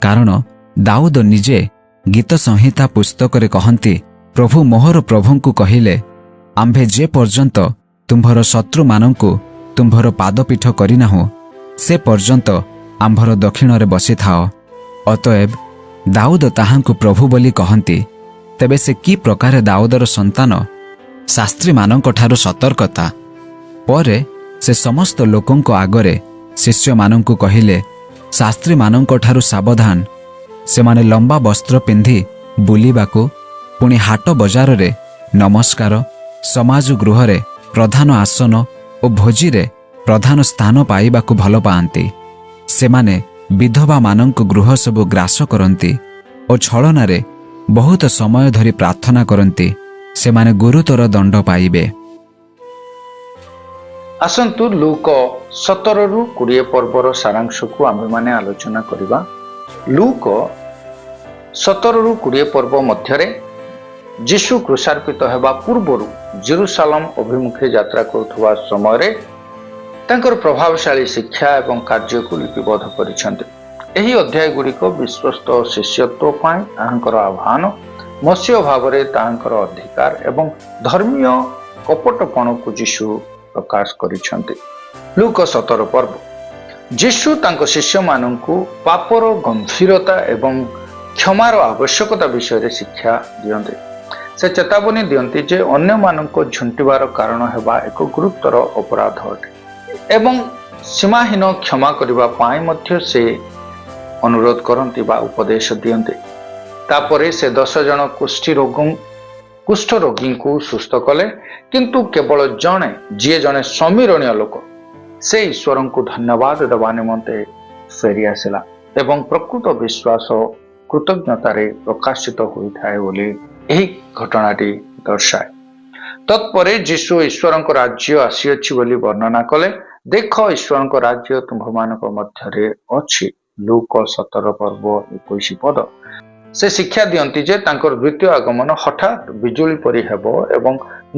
କାରଣ ଦାଉଦ ନିଜେ ଗୀତ ସଂହିତା ପୁସ୍ତକରେ କହନ୍ତି, ପ୍ରଭୁ ମୋହର ପ୍ରଭୁଙ୍କୁ କହିଲେ, ଆମ୍ଭେ ଯେ ପର୍ଯ୍ୟନ୍ତ ତୁମ୍ଭର ଶତ୍ରୁମାନଙ୍କୁ ତୁମ୍ଭର ପାଦପୀଠ କରିନାହୁଁ, ସେ ପର୍ଯ୍ୟନ୍ତ ଆମ୍ଭର ଦକ୍ଷିଣରେ ବସିଥାଅ। ଅତଏବ ଦାଉଦ ତାହାଙ୍କୁ ପ୍ରଭୁ ବୋଲି କହନ୍ତି। ତେବେ ସେ କି ପ୍ରକାରେ ଦାଉଦର ସନ୍ତାନ? ଶାସ୍ତ୍ରୀମାନଙ୍କଠାରୁ ସତର୍କତା। ପରେ ସେ ସମସ୍ତ ଲୋକଙ୍କ ଆଗରେ ଶିଷ୍ୟମାନଙ୍କୁ କହିଲେ, ଶାସ୍ତ୍ରୀମାନଙ୍କଠାରୁ ସାବଧାନ। ସେମାନେ ଲମ୍ବା ବସ୍ତ୍ର ପିନ୍ଧି ବୁଲିବାକୁ, ପୁଣି ହାଟ ବଜାରରେ ନମସ୍କାର, ସମାଜ ଗୃହରେ ପ୍ରଧାନ ଆସନ ଓ ଭୋଜିରେ ପ୍ରଧାନ ସ୍ଥାନ ପାଇବାକୁ ଭଲ ପାଆନ୍ତି। ସେମାନେ ବିଧବାମାନଙ୍କ ଗୃହ ସବୁ ଗ୍ରାସ କରନ୍ତି ଓ ଛଳନାରେ ବହୁତ ସମୟ ଧରି ପ୍ରାର୍ଥନା କରନ୍ତି। ସେମାନେ ଗୁରୁତର ଦଣ୍ଡ ପାଇବେ। ଆସନ୍ତୁ ଲୁକ 17ରୁ 20 ପର୍ବର ସାରାଂଶକୁ ଆମ୍ଭେମାନେ ଆଲୋଚନା କରିବା। ଲୁକ 17ରୁ 20 ପର୍ବ ମଧ୍ୟରେ ଯୀଶୁ କ୍ରୁଶାର୍ପିତ ହେବା ପୂର୍ବରୁ ଜେରୁସାଲେମ ଅଭିମୁଖେ ଯାତ୍ରା କରୁଥିବା ସମୟରେ ତାଙ୍କର ପ୍ରଭାବଶାଳୀ ଶିକ୍ଷା ଏବଂ କାର୍ଯ୍ୟକୁ ଲିପିବଦ୍ଧ କରିଛନ୍ତି। ଏହି ଅଧ୍ୟାୟ ଗୁଡ଼ିକ ବିଶ୍ୱସ୍ତ ଶିଷ୍ୟତ୍ୱ ପାଇଁ ତାହାଙ୍କର ଆହ୍ୱାନ, ମସିହ ଭାବରେ ତାହାଙ୍କର ଅଧିକାର ଏବଂ ଧର୍ମୀୟ କପଟପଣକୁ ଯୀଶୁ ପ୍ରକାଶ କରିଛନ୍ତି। ଲୁକ 17 ପର୍ବ। ଯୀଶୁ ତାଙ୍କ ଶିଷ୍ୟମାନଙ୍କୁ ପାପର ଗମ୍ଭୀରତା ଏବଂ କ୍ଷମାର ଆବଶ୍ୟକତା ବିଷୟରେ ଶିକ୍ଷା ଦିଅନ୍ତି। ସେ ଚେତାବନୀ ଦିଅନ୍ତି ଯେ ଅନ୍ୟମାନଙ୍କୁ ଝୁଣ୍ଟିବାର କାରଣ ହେବା ଏକ ଗୁରୁତର ଅପରାଧ ଅଟେ ଏବଂ ସୀମାହୀନ କ୍ଷମା କରିବା ପାଇଁ ମଧ୍ୟ ସେ ଅନୁରୋଧ କରନ୍ତି ବା ଉପଦେଶ ଦିଅନ୍ତି। ତାପରେ ସେ 10 ଜଣ କୁଷ୍ଠରୋଗୀଙ୍କୁ ସୁସ୍ଥ କଲେ, କିନ୍ତୁ କେବଳ ଜଣେ, ଯିଏ ଜଣେ ସମୀରଣୀୟ ଲୋକ, ସେ ଈଶ୍ୱରଙ୍କୁ ଧନ୍ୟବାଦ ଦେବା ନିମନ୍ତେ ଫେରି ଆସିଲା ଏବଂ ପ୍ରକୃତ ବିଶ୍ୱାସ କୃତଜ୍ଞତାରେ ପ୍ରକାଶିତ ହୋଇଥାଏ ବୋଲି ଏହି ଘଟଣାଟି ଦର୍ଶାଏ। ତତ୍ପରେ ଯୀଶୁ ଈଶ୍ୱରଙ୍କ ରାଜ୍ୟ ଆସିଅଛି ବୋଲି ବର୍ଣ୍ଣନା କଲେ। ଦେଖ, ଈଶ୍ୱରଙ୍କ ରାଜ୍ୟ ତୁମ୍ଭମାନଙ୍କ ମଧ୍ୟରେ ଅଛି। ଲୁକ 17 ପର୍ବ 21 ପଦ। ସେ ଶିକ୍ଷା ଦିଅନ୍ତି ଯେ ତାଙ୍କର ଦ୍ୱିତୀୟ ଆଗମନ ହଠାତ୍ ବିଜୁଳି ପରି ହେବ ଏବଂ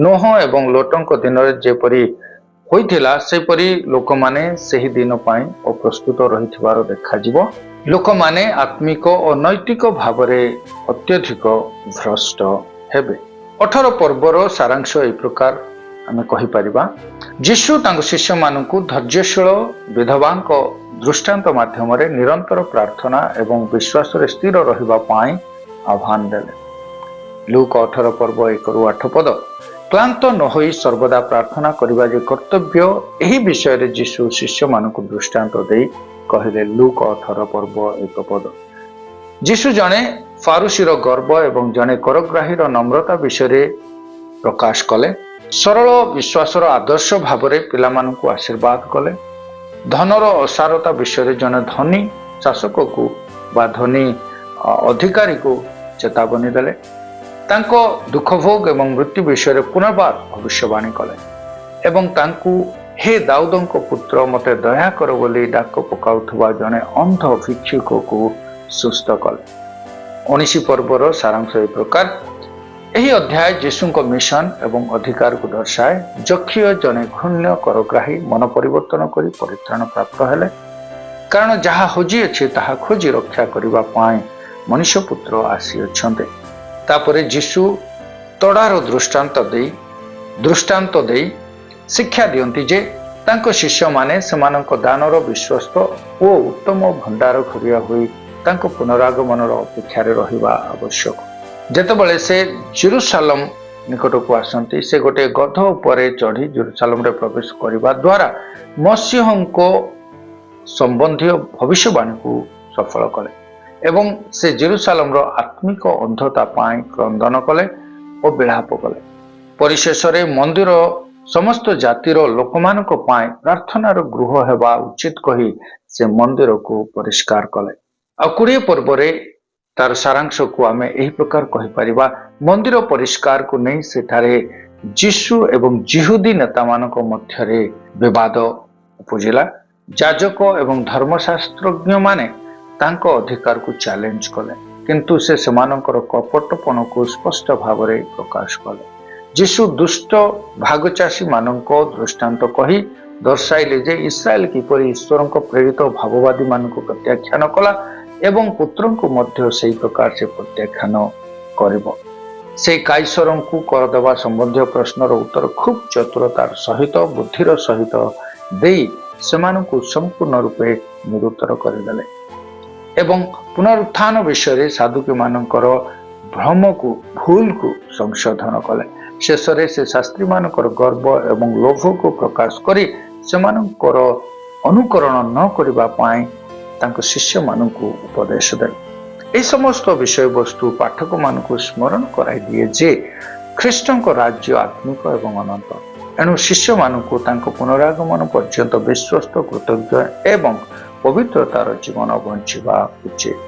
ନୋହ ଏବଂ ଲୋଟଙ୍କ ଦିନରେ ଯେପରି ହୋଇଥିଲା ସେପରି ଲୋକମାନେ ସେହି ଦିନ ପାଇଁ ଅପ୍ରସ୍ତୁତ ରହିଥିବାର ଦେଖାଯିବ। ଲୋକମାନେ ଆତ୍ମିକ ଓ ନୈତିକ ଭାବରେ ଅତ୍ୟଧିକ ଭ୍ରଷ୍ଟ ହେବେ। 18 ପର୍ବର ସାରାଂଶ ଏହି ପ୍ରକାର ଆମେ କହିପାରିବା। ଯୀଶୁ ତାଙ୍କ ଶିଷ୍ୟମାନଙ୍କୁ ଧୈର୍ଯ୍ୟଶୀଳ ବିଧବାଙ୍କ ଦୃଷ୍ଟାନ୍ତ ମାଧ୍ୟମରେ ନିରନ୍ତର ପ୍ରାର୍ଥନା ଏବଂ ବିଶ୍ୱାସରେ ସ୍ଥିର ରହିବା ପାଇଁ ଆହ୍ୱାନ ଦେଲେ। ଲୁକ 18 ପର୍ବ 1-8 ପଦ। କ୍ଳାନ୍ତ ନ ହୋଇ ସର୍ବଦା ପ୍ରାର୍ଥନା କରିବା ଯେ କର୍ତ୍ତବ୍ୟ, ଏହି ବିଷୟରେ ଯୀଶୁ ଶିଷ୍ୟମାନଙ୍କୁ ଦୃଷ୍ଟାନ୍ତ ଦେଇ କହିଲେ। ଲୁକ 18 ପର୍ବ 1 ପଦ। ଯୀଶୁ ଜଣେ ଫାରୁସିର ଗର୍ବ ଏବଂ ଜଣେ କରଗ୍ରାହୀର ନମ୍ରତା ବିଷୟରେ ପ୍ରକାଶ କଲେ। ସରଳ ବିଶ୍ୱାସର ଆଦର୍ଶ ଭାବରେ ପିଲାମାନଙ୍କୁ ଆଶୀର୍ବାଦ କଲେ। ଧନର ଅସାରତା ବିଷୟରେ ଜଣେ ଧନୀ ଶାସକକୁ ବା ଧନୀ ଅଧିକାରୀକୁ ଚେତାବନୀ ଦେଲେ। ତାଙ୍କ ଦୁଃଖଭୋଗ ଏବଂ ମୃତ୍ୟୁ ବିଷୟରେ ପୁନର୍ବାର ଭବିଷ୍ୟବାଣୀ କଲେ ଏବଂ ତାଙ୍କୁ ହେ ଦାଉଦଙ୍କ ପୁତ୍ର ମୋତେ ଦୟା କର ବୋଲି ଡାକ ପକାଉଥିବା ଜଣେ ଅନ୍ଧ ଭିକ୍ଷୁକକୁ ସୁସ୍ଥ କଲେ। 19 ପର୍ବର ସାରାଂଶ ଏହି ପ୍ରକାର। ଏହି ଅଧ୍ୟାୟ ଯୀଶୁଙ୍କ ମିଶନ ଏବଂ ଅଧିକାରକୁ ଦର୍ଶାଏ। ଯକ୍ଷୀୟ ଜଣେ ଘୃଣ୍ୟ କରଗ୍ରାହୀ ମନ ପରିବର୍ତ୍ତନ କରି ପରିତ୍ରାଣ ପ୍ରାପ୍ତ ହେଲେ, କାରଣ ଯାହା ହଜିଅଛି ତାହା ଖୋଜି ରକ୍ଷା କରିବା ପାଇଁ ମନୁଷ୍ୟପୁତ୍ର ଆସିଅଛନ୍ତି। ତାପରେ ଯୀଶୁ ତଡ଼ାର ଦୃଷ୍ଟାନ୍ତ ଦେଇ ଶିକ୍ଷା ଦିଅନ୍ତି ଯେ ତାଙ୍କ ଶିଷ୍ୟମାନେ ସେମାନଙ୍କ ଦାନର ବିଶ୍ୱସ୍ତ ଓ ଉତ୍ତମ ଭଣ୍ଡାର ଘରିଆ ହୋଇ ତାଙ୍କ ପୁନରାଗମନର ଅପେକ୍ଷାରେ ରହିବା ଆବଶ୍ୟକ। ଯେତେବେଳେ ସେ ଜେରୁସାଲେମ ନିକଟକୁ ଆସନ୍ତି, ସେ ଗୋଟିଏ ଗଧ ଉପରେ ଚଢ଼ି ଜେରୁସାଲେମରେ ପ୍ରବେଶ କରିବା ଦ୍ୱାରା ମସିହଙ୍କ ସମ୍ବନ୍ଧୀୟ ଭବିଷ୍ୟବାଣୀକୁ ସଫଳ କଲେ ଏବଂ ସେ ଜେରୁସାଲେମର ଆତ୍ମିକ ଅନ୍ଧତା ପାଇଁ କ୍ରନ୍ଦନ କଲେ ଓ ବିଳାପ କଲେ। ପରିଶେଷରେ ମନ୍ଦିର ସମସ୍ତ ଜାତିର ଲୋକମାନଙ୍କ ପାଇଁ ପ୍ରାର୍ଥନାର ଗୃହ ହେବା ଉଚିତ କହି ସେ ମନ୍ଦିରକୁ ପରିଷ୍କାର କଲେ। ଆଉ 20 ପର୍ବରେ ତାର ସାରାଂଶକୁ ଆମେ ଏହି ପ୍ରକାର କହିପାରିବା। ମନ୍ଦିର ପରିଷ୍କାରକୁ ନେଇ ସେଠାରେ ଯୀଶୁ ଏବଂ ଜିହୁଦୀ ନେତାମାନଙ୍କ ମଧ୍ୟରେ ବିବାଦ ଉପୁଜିଲା। ଯାଜକ ଏବଂ ଧର୍ମଶାସ୍ତ୍ରଜ୍ଞମାନେ ତାଙ୍କ ଅଧିକାରକୁ ଚ୍ୟାଲେଞ୍ଜ କଲେ, କିନ୍ତୁ ସେ ସେମାନଙ୍କର କପଟପଣକୁ ସ୍ପଷ୍ଟ ଭାବରେ ପ୍ରକାଶ କଲେ। ଯୀଶୁ ଦୁଷ୍ଟ ଭାଗଚାଷୀମାନଙ୍କ ଦୃଷ୍ଟାନ୍ତ କହି ଦର୍ଶାଇଲେ ଯେ ଇସ୍ରାଏଲ କିପରି ଈଶ୍ୱରଙ୍କ ପ୍ରେରିତ ଭାବବାଦୀମାନଙ୍କୁ ପ୍ରତ୍ୟାଖ୍ୟାନ କଲା ଏବଂ ପୁତ୍ରଙ୍କୁ ମଧ୍ୟ ସେହି ପ୍ରକାର ସେ ପ୍ରତ୍ୟାଖ୍ୟାନ କରିବ। ସେ କାଇସରଙ୍କୁ କରଦେବା ସମ୍ବନ୍ଧୀୟ ପ୍ରଶ୍ନର ଉତ୍ତର ଖୁବ୍ ଚତୁରତାର ସହିତ ବୁଦ୍ଧିର ସହିତ ଦେଇ ସେମାନଙ୍କୁ ସମ୍ପୂର୍ଣ୍ଣ ରୂପେ ନିରୁତ୍ତର କରିଦେଲେ ଏବଂ ପୁନରୁତ୍ଥାନ ବିଷୟରେ ସାଧୁକୀମାନଙ୍କର ଭୁଲକୁ ସଂଶୋଧନ କଲେ। ଶେଷରେ ସେ ଶାସ୍ତ୍ରୀମାନଙ୍କର ଗର୍ବ ଏବଂ ଲୋଭକୁ ପ୍ରକାଶ କରି ସେମାନଙ୍କର ଅନୁକରଣ ନ କରିବା ପାଇଁ ତାଙ୍କ ଶିଷ୍ୟମାନଙ୍କୁ ଉପଦେଶ ଦେଲେ। ଏହି ସମସ୍ତ ବିଷୟବସ୍ତୁ ପାଠକମାନଙ୍କୁ ସ୍ମରଣ କରାଇ ଦିଏ ଯେ ଖ୍ରୀଷ୍ଟଙ୍କ ରାଜ୍ୟ ଆତ୍ମିକ ଏବଂ ଅନନ୍ତ। ଏଣୁ ଶିଷ୍ୟମାନଙ୍କୁ ତାଙ୍କ ପୁନରାଗମନ ପର୍ଯ୍ୟନ୍ତ ବିଶ୍ୱସ୍ତ, କୃତଜ୍ଞ ଏବଂ ପବିତ୍ରତାର ଜୀବନ ବଞ୍ଚିବା ଉଚିତ।